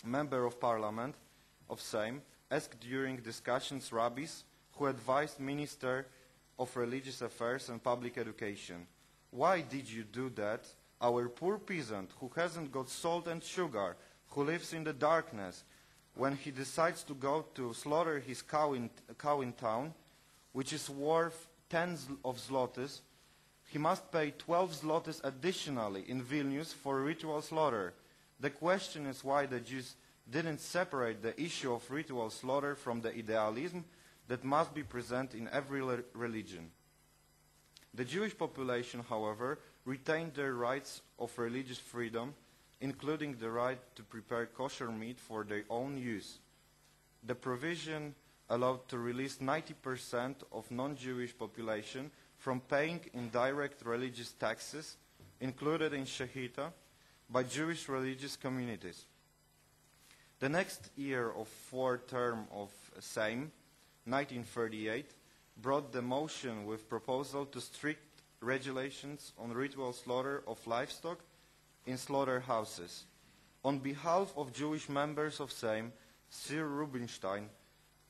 Member of Parliament of Sejm, asked during discussions rabbis who advised Minister of Religious Affairs and Public Education, "Why did you do that? Our poor peasant who hasn't got salt and sugar, who lives in the darkness, when he decides to go to slaughter his cow in town, which is worth 10 of zlotys, he must pay 12 zlotys additionally in Vilnius for ritual slaughter. The question is why the Jews didn't separate the issue of ritual slaughter from the idealism that must be present in every religion." The Jewish population, however, retained their rights of religious freedom, including the right to prepare kosher meat for their own use. The provision allowed to release 90% of non-Jewish population from paying indirect religious taxes included in shahita by Jewish religious communities. The next year of fourth term of Sejm, 1938, brought the motion with proposal to strict regulations on ritual slaughter of livestock in slaughterhouses. On behalf of Jewish members of Sejm, Sir Rubinstein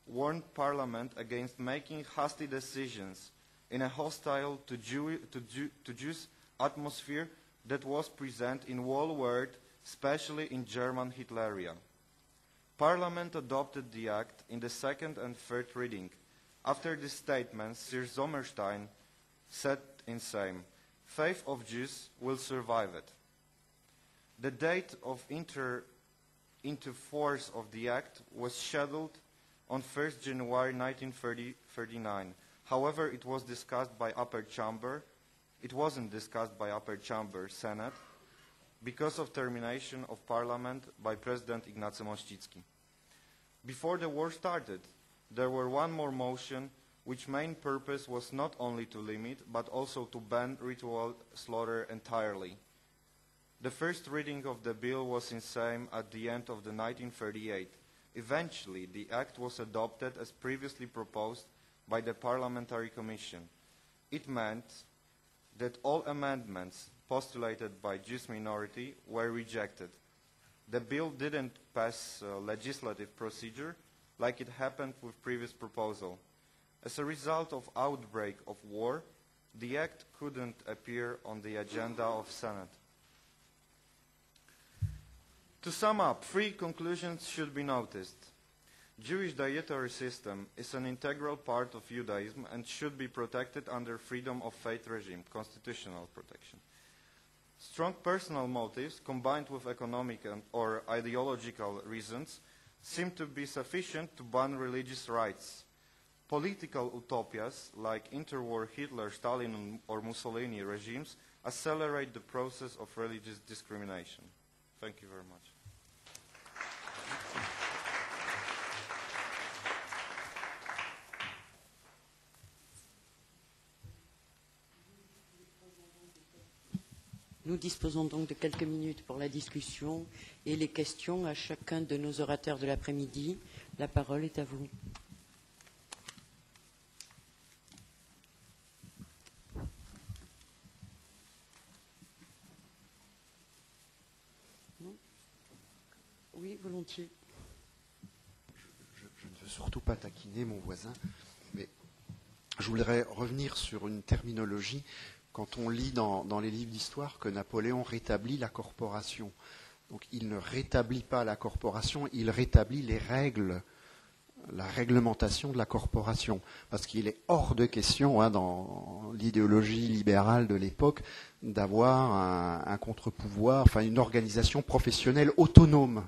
warned Parliament against making hasty decisions in a hostile to Jews atmosphere that was present in whole world, especially in German Hitleria. Parliament adopted the Act in the second and third reading. After this statement, Sir Sommerstein said in same, "Faith of Jews will survive it." The date of into force of the Act was scheduled on 1st January 1939. However, it was discussed by Upper Chamber. It wasn't discussed by Upper Chamber, Senate, because of termination of Parliament by President Ignacy Mościcki. Before the war started, there were one more motion which main purpose was not only to limit, but also to ban ritual slaughter entirely. The first reading of the bill was in Sejm at the end of the 1938. Eventually, the act was adopted as previously proposed by the Parliamentary Commission. It meant that all amendments postulated by Jewish minority were rejected. The bill didn't pass legislative procedure like it happened with previous proposal. As a result of outbreak of war, the act couldn't appear on the agenda of Senate. To sum up, 3 conclusions should be noticed. Jewish dietary system is an integral part of Judaism and should be protected under freedom of faith regime, constitutional protection. Strong personal motives combined with economic or ideological reasons seem to be sufficient to ban religious rights. Political utopias like interwar Hitler, Stalin or Mussolini regimes accelerate the process of religious discrimination. Thank you very much. Nous disposons donc de quelques minutes pour la discussion et les questions à chacun de nos orateurs de l'après-midi. La parole est à vous. Oui, volontiers. Je ne veux surtout pas taquiner mon voisin, mais je voudrais revenir sur une terminologie. Quand on lit dans les livres d'histoire que Napoléon rétablit la corporation, donc il ne rétablit pas la corporation, il rétablit les règles, la réglementation de la corporation, parce qu'il est hors de question, dans l'idéologie libérale de l'époque, d'avoir un contre-pouvoir, enfin une organisation professionnelle autonome.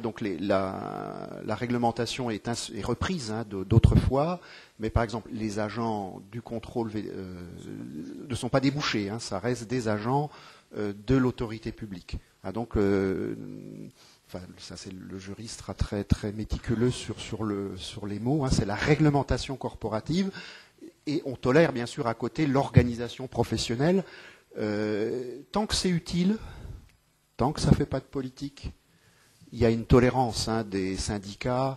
Donc la réglementation est reprise d'autrefois, mais par exemple les agents du contrôle ne sont pas débouchés, ça reste des agents de l'autorité publique. Donc ça c'est le juriste sera très très méticuleux sur les mots. C'est la réglementation corporative et on tolère bien sûr à côté l'organisation professionnelle tant que c'est utile, tant que ça ne fait pas de politique. Il y a une tolérance des syndicats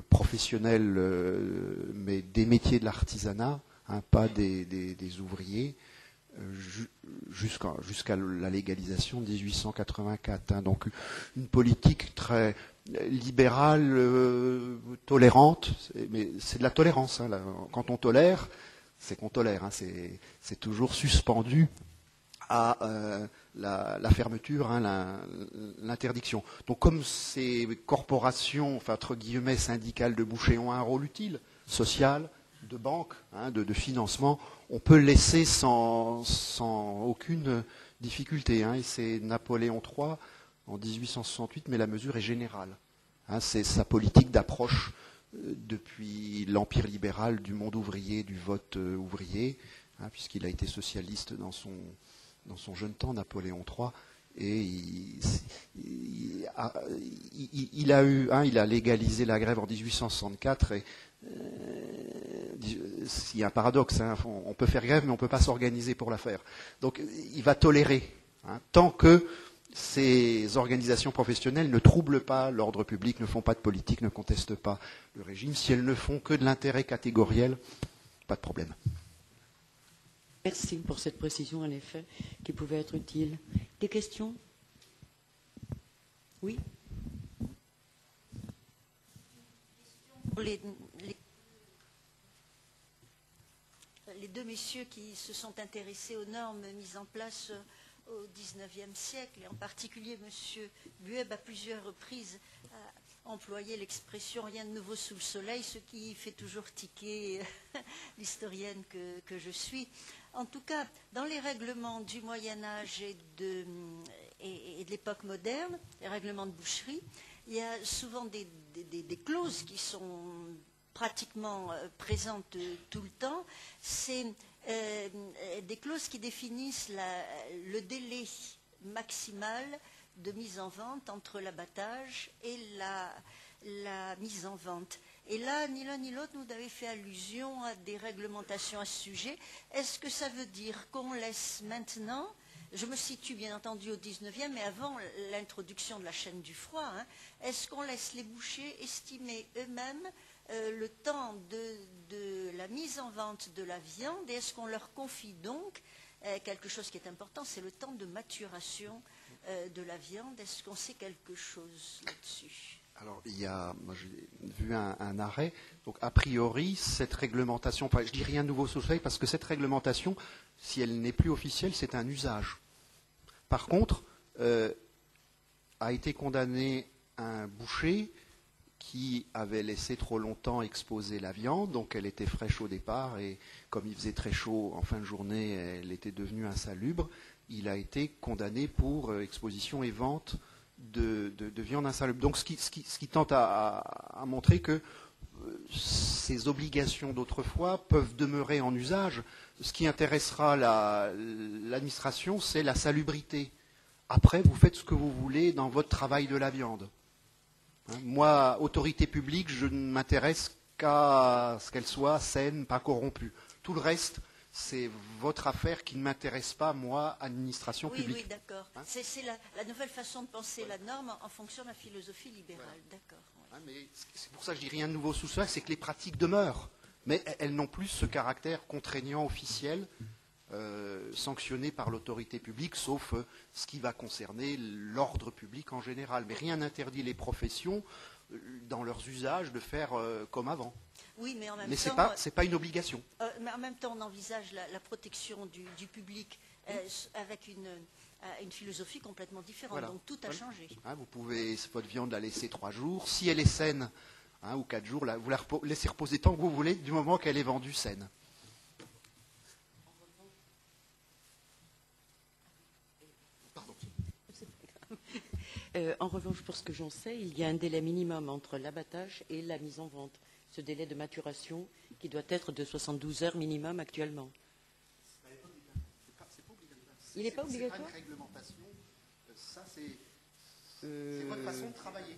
professionnels, mais des métiers de l'artisanat, pas des ouvriers, jusqu'à la légalisation de 1884. Donc une politique très libérale, tolérante, mais c'est de la tolérance. Quand on tolère, c'est qu'on tolère. C'est toujours suspendu à la fermeture, l'interdiction. Donc comme ces corporations, entre guillemets, syndicales de boucher ont un rôle utile, social, de banque, de financement, on peut laisser sans aucune difficulté. Et c'est Napoléon III en 1868, mais la mesure est générale. C'est sa politique d'approche depuis l'empire libéral du monde ouvrier, du vote ouvrier, puisqu'il a été socialiste dans son jeune temps, Napoléon III, et il a légalisé la grève en 1864. Et il y a un paradoxe, on peut faire grève, mais on ne peut pas s'organiser pour la faire. Donc il va tolérer, tant que ces organisations professionnelles ne troublent pas l'ordre public, ne font pas de politique, ne contestent pas le régime. Si elles ne font que de l'intérêt catégoriel, pas de problème. Merci pour cette précision, en effet, qui pouvait être utile. Des questions? Oui. les deux messieurs qui se sont intéressés aux normes mises en place au XIXe siècle, et en particulier M. Bueb à plusieurs reprises a employé l'expression « rien de nouveau sous le soleil », ce qui fait toujours tiquer l'historienne que je suis. En tout cas, dans les règlements du Moyen-Âge et de l'époque moderne, les règlements de boucherie, il y a souvent des clauses qui sont pratiquement présentes tout le temps. C'est des clauses qui définissent le délai maximal de mise en vente entre l'abattage et la mise en vente. Et là, ni l'un ni l'autre nous avait fait allusion à des réglementations à ce sujet. Est-ce que ça veut dire qu'on laisse maintenant, je me situe bien entendu au 19e, mais avant l'introduction de la chaîne du froid, hein, est-ce qu'on laisse les bouchers estimer eux-mêmes le temps de la mise en vente de la viande, et est-ce qu'on leur confie donc quelque chose qui est important, c'est le temps de maturation de la viande. Est-ce qu'on sait quelque chose là-dessus? Alors, moi j'ai vu un arrêt, donc a priori, cette réglementation, enfin, je dis rien de nouveau sous le soleil, parce que cette réglementation, si elle n'est plus officielle, c'est un usage. Par contre, a été condamné un boucher qui avait laissé trop longtemps exposer la viande, donc elle était fraîche au départ, et comme il faisait très chaud en fin de journée, elle était devenue insalubre. Il a été condamné pour exposition et vente de viande insalubre. Donc ce qui tente à montrer que ces obligations d'autrefois peuvent demeurer en usage. Ce qui intéressera l'administration, c'est la salubrité. Après, vous faites ce que vous voulez dans votre travail de la viande. Moi, autorité publique, je ne m'intéresse qu'à ce qu'elle soit saine, pas corrompue. Tout le reste, c'est votre affaire qui ne m'intéresse pas, moi, administration publique. Oui, d'accord. Hein, c'est la nouvelle façon de penser la norme en fonction de la philosophie libérale. Voilà. D'accord. Oui. Mais c'est pour ça que je dis rien de nouveau sous ça, c'est que les pratiques demeurent. Mais elles n'ont plus ce caractère contraignant officiel, sanctionné par l'autorité publique, sauf ce qui va concerner l'ordre public en général. Mais rien n'interdit les professions, dans leurs usages, de faire comme avant. Oui, mais en même temps, c'est pas une obligation. Mais en même temps, on envisage la protection du public avec une philosophie complètement différente. Voilà. Donc tout a changé. Vous pouvez votre viande la laisser 3 jours. Si elle est saine, ou 4 jours, vous la laissez reposer tant que vous voulez, du moment qu'elle est vendue saine. En revanche, pour ce que j'en sais, il y a un délai minimum entre l'abattage et la mise en vente. Ce délai de maturation qui doit être de 72 heures minimum actuellement. Il n'est pas obligatoire. C'est pas une réglementation. Ça, c'est votre façon de travailler.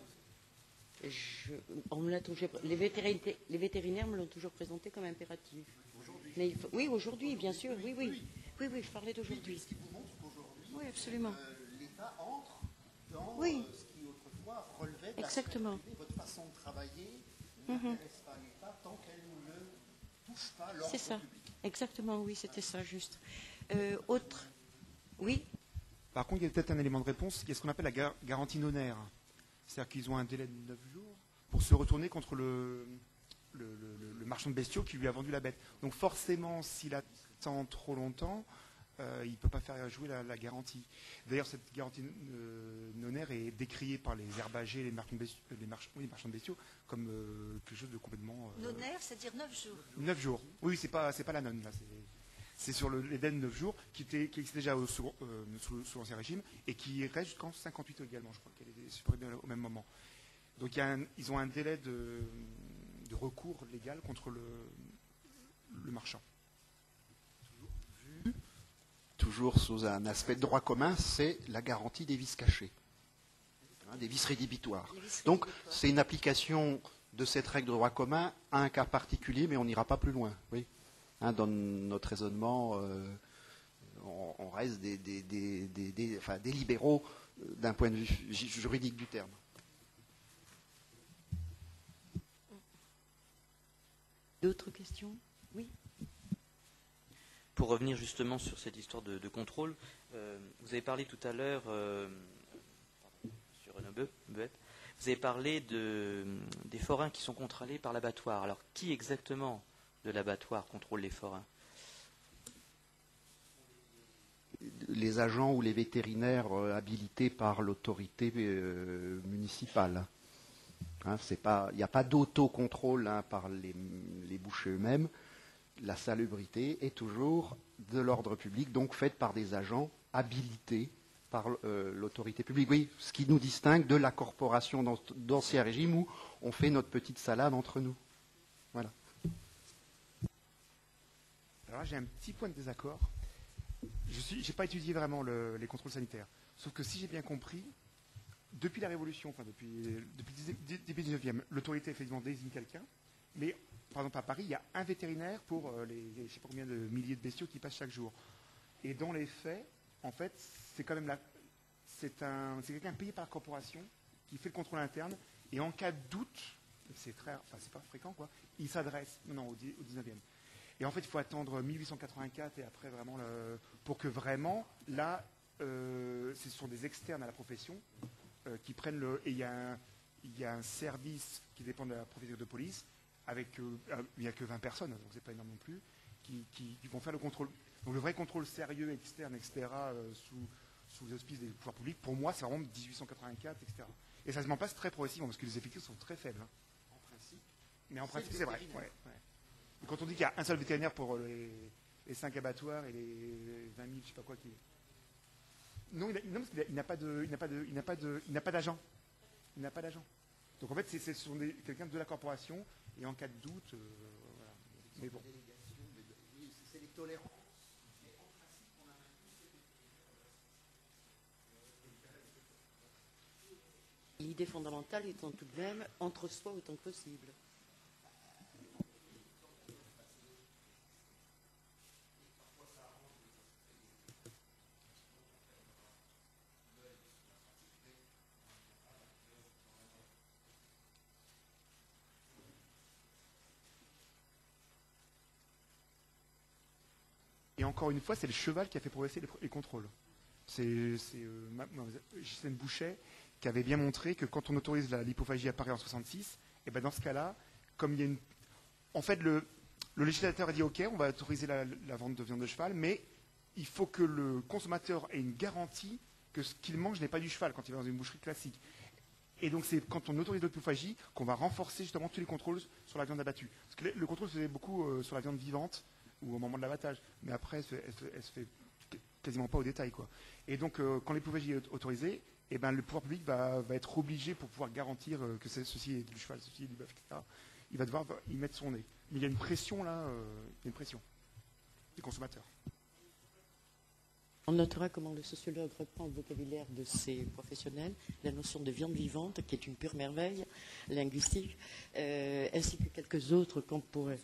Les vétérinaires me l'ont toujours présenté comme impératif. Aujourd'hui. Oui, aujourd'hui, bien sûr. Oui, je parlais d'aujourd'hui. Ce qui vous montre qu'aujourd'hui, oui, absolument. l'État entre dans ce qui autrefois relevait de la sphère privée. Votre façon de travailler n'intéresse pas l'État tant qu'elle ne touche pas l'ordre public. C'est ça, exactement, oui, c'était ça, juste. Autre, oui. Par contre, il y a peut-être un élément de réponse, il y a ce qu'on appelle la garantie nonaire. C'est-à-dire qu'ils ont un délai de 9 jours pour se retourner contre le marchand de bestiaux qui lui a vendu la bête. Donc forcément, s'il attend trop longtemps, il ne peut pas faire jouer la garantie. D'ailleurs, cette garantie nonaire est décriée par les herbagers, les marchands de bestiaux, comme quelque chose de complètement... Nonaire, c'est-à-dire 9 jours. 9 jours. Oui, c'est pas la nonne, là. C'est sur l'Éden 9 jours, qui existait déjà sous l'Ancien Régime, et qui reste jusqu'en 58 également, je crois qu'elle est supprimée au même moment. Donc ils ont un délai de recours légal contre le marchand. Toujours sous un aspect de droit commun, c'est la garantie des vices cachés, des vices rédhibitoires. Donc c'est une application de cette règle de droit commun à un cas particulier, mais on n'ira pas plus loin. Oui. Dans notre raisonnement, on reste des libéraux d'un point de vue juridique du terme. D'autres questions? Oui. Pour revenir justement sur cette histoire de contrôle, vous avez parlé tout à l'heure, sur Bueb. Vous avez parlé des forains qui sont contrôlés par l'abattoir. Alors, qui exactement de l'abattoir contrôle les forains? Les agents ou les vétérinaires habilités par l'autorité municipale. Hein, il n'y a pas d'autocontrôle par les bouchers eux-mêmes. La salubrité est toujours de l'ordre public, donc faite par des agents habilités par l'autorité publique. Oui, ce qui nous distingue de la corporation d'Ancien Régime où on fait notre petite salade entre nous. Voilà. Alors là, j'ai un petit point de désaccord. Je n'ai pas étudié vraiment les contrôles sanitaires. Sauf que si j'ai bien compris, depuis la Révolution, enfin depuis début 19e, l'autorité effectivement désigne quelqu'un, mais par exemple à Paris, il y a un vétérinaire pour les je ne sais pas combien de milliers de bestiaux qui passent chaque jour. Et dans les faits, en fait, c'est quand même c'est quelqu'un payé par la corporation qui fait le contrôle interne, et en cas de doute, c'est pas fréquent quoi, il s'adresse au 19e. Et en fait, il faut attendre 1884 et après vraiment pour que vraiment, là, ce sont des externes à la profession qui prennent et il y a un service qui dépend de la préfecture de police avec il n'y a que 20 personnes, donc c'est pas énorme non plus, qui vont faire le contrôle. Donc le vrai contrôle sérieux externe, etc., sous les auspices des pouvoirs publics, pour moi, c'est vraiment 1884, etc. Et ça se met en place très progressivement parce que les effectifs sont très faibles. Hein. En principe. Mais en principe, c'est vrai. Ouais. Et quand on dit qu'il y a un seul vétérinaire pour les 5 abattoirs et les 20 000, je sais pas quoi qui. Non, parce qu'il n'a pas d'agent. Il n'a pas d'agent. Donc en fait, c'est quelqu'un de la corporation et en cas de doute, voilà. Mais bon. C'est les tolérances. L'idée fondamentale étant tout de même entre soi autant que possible. Et encore une fois, c'est le cheval qui a fait progresser les contrôles. C'est Ghislaine Bouchet qui avait bien montré que quand on autorise la lipophagie à Paris en 66, et ben dans ce cas-là, comme il y a en fait, le législateur a dit OK, on va autoriser la vente de viande de cheval, mais il faut que le consommateur ait une garantie que ce qu'il mange n'est pas du cheval quand il va dans une boucherie classique. Et donc c'est quand on autorise l'hypophagie qu'on va renforcer justement tous les contrôles sur la viande abattue. Parce que le contrôle se faisait beaucoup sur la viande vivante ou au moment de l'abattage, mais après elle se fait quasiment pas au détail, quoi. Et donc quand l'hypophagie est autorisée, eh ben, le pouvoir public va être obligé, pour pouvoir garantir que ceci est du cheval, ceci est du bœuf, etc., il va devoir y mettre son nez. Mais il y a une pression là, il y a une pression des consommateurs. On notera comment le sociologue reprend le vocabulaire de ces professionnels, la notion de viande vivante, qui est une pure merveille linguistique, ainsi que quelques autres qu'on pourrait...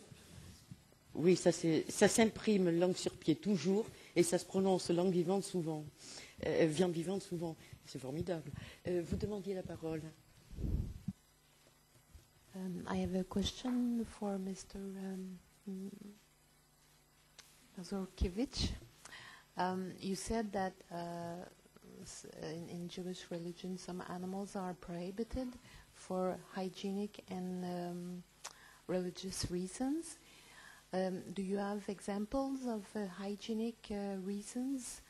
Oui, ça s'imprime langue sur pied toujours, et ça se prononce langue vivante souvent, viande vivante souvent. C'est formidable. Vous demandiez la parole. I have a question for Mr. Mazurkiewicz. You said that in Jewish religion some animals are prohibited for hygienic and religious reasons. Do you have examples of hygienic reasons?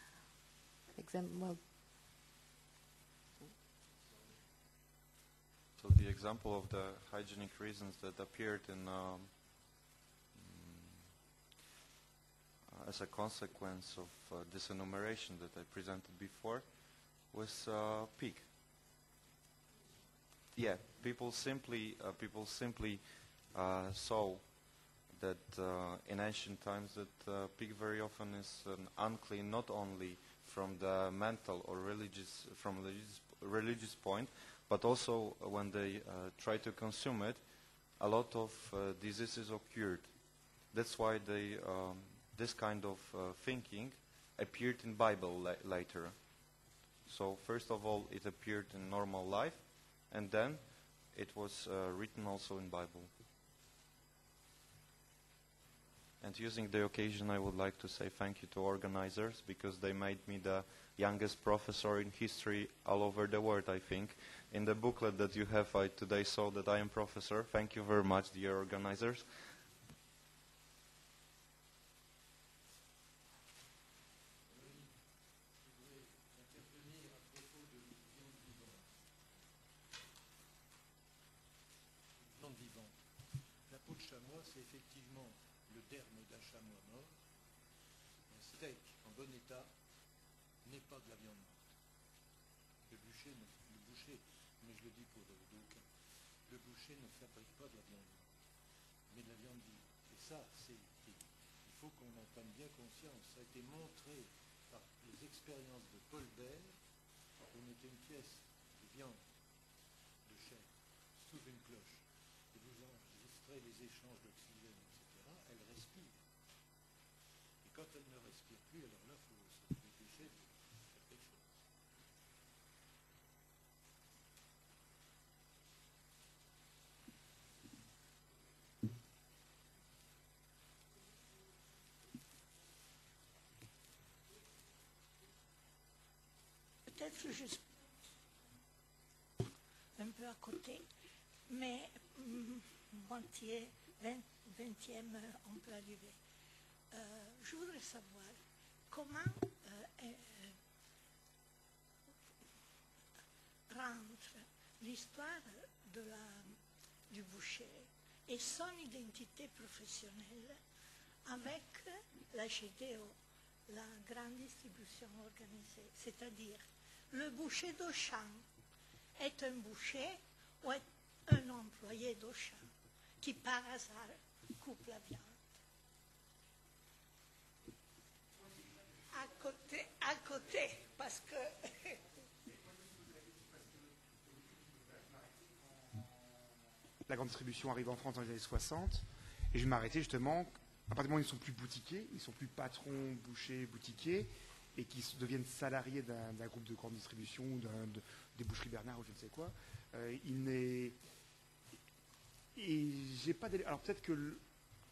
So the example of the hygienic reasons that appeared as a consequence of this enumeration that I presented before was pig. Yeah, people simply saw that in ancient times that pig very often is unclean, not only from the mental or religious point, but also when they try to consume it, a lot of diseases occurred. That's why this kind of thinking appeared in Bible later. So first of all, it appeared in normal life, and then it was written also in Bible. And using the occasion, I would like to say thank you to organizers, because they made me the youngest professor in history all over the world, I think. In the booklet that you have, I today saw that I am professor. Thank you very much, dear organizers. C'est effectivement le derme d'un chamois mort. Un steak en bon état n'est pas de la viande morte. Le boucher, mais je le dis pour d'aucuns, le boucher ne fabrique pas de la viande morte, mais de la viande vive. Et ça, il faut qu'on en prenne bien conscience. Ça a été montré par les expériences de Paul Bert. Vous mettez une pièce de viande, de chair, sous une cloche, et vous enregistrez les échanges d'oxygène, etc., elle respire. Et quand elle ne respire plus, alors là, il faut se dépêcher de faire quelque chose. Peut-être juste un peu à côté, mais moitié, 20e, on peut arriver. Je voudrais savoir comment rentre l'histoire du boucher et son identité professionnelle avec la GDO, la grande distribution organisée. C'est-à-dire, le boucher d'Auchan est un boucher ou est un employé d'Auchan qui par hasard coupe la viande. À côté, parce que... La grande distribution arrive en France dans les années 60, et je m'arrêtais justement, à partir du moment où ils ne sont plus boutiquiers, ils ne sont plus patrons, bouchers, boutiquiers, et qui deviennent salariés d'un groupe de grande distribution, ou des boucheries Bernard, ou je ne sais quoi, et j'ai pas alors peut-être que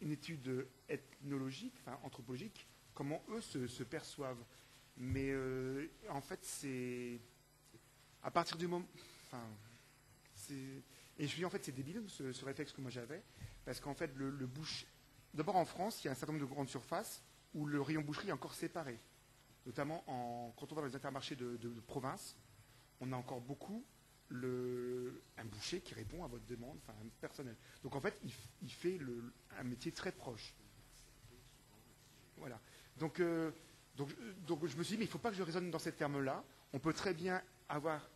une étude ethnologique, enfin anthropologique, comment eux se perçoivent. Mais en fait, c'est à partir du moment, enfin, et je dis en fait c'est débile ce réflexe que moi j'avais, parce qu'en fait le boucher, d'abord en France, il y a un certain nombre de grandes surfaces où le rayon boucherie est encore séparé, notamment quand on va dans les intermarchés de province, on a encore beaucoup un boucher qui répond à votre demande, enfin un personnel. Donc en fait, il fait un métier très proche. Voilà. Donc je me suis dit, mais il ne faut pas que je raisonne dans ces termes-là. On peut très bien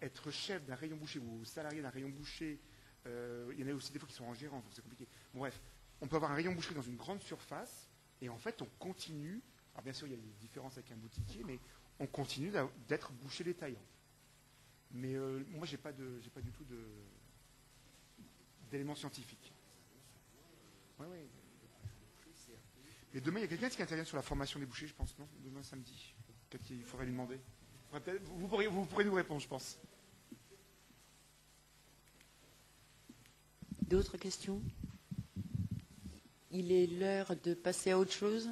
être chef d'un rayon boucher ou salarié d'un rayon boucher. Il y en a aussi des fois qui sont en gérance, donc c'est compliqué. Bon, bref, on peut avoir un rayon boucherie dans une grande surface, et en fait, on continue. Alors bien sûr, il y a des différences avec un boutiquier, mais on continue d'être boucher détaillant. Mais moi, j'ai pas du tout d'éléments scientifiques. Ouais. Et demain, il y a quelqu'un qui intervient sur la formation des bouchers, je pense, non? Demain, samedi. Peut-être qu'il faudrait lui demander. Vous pourrez nous répondre, je pense. D'autres questions? Il est l'heure de passer à autre chose.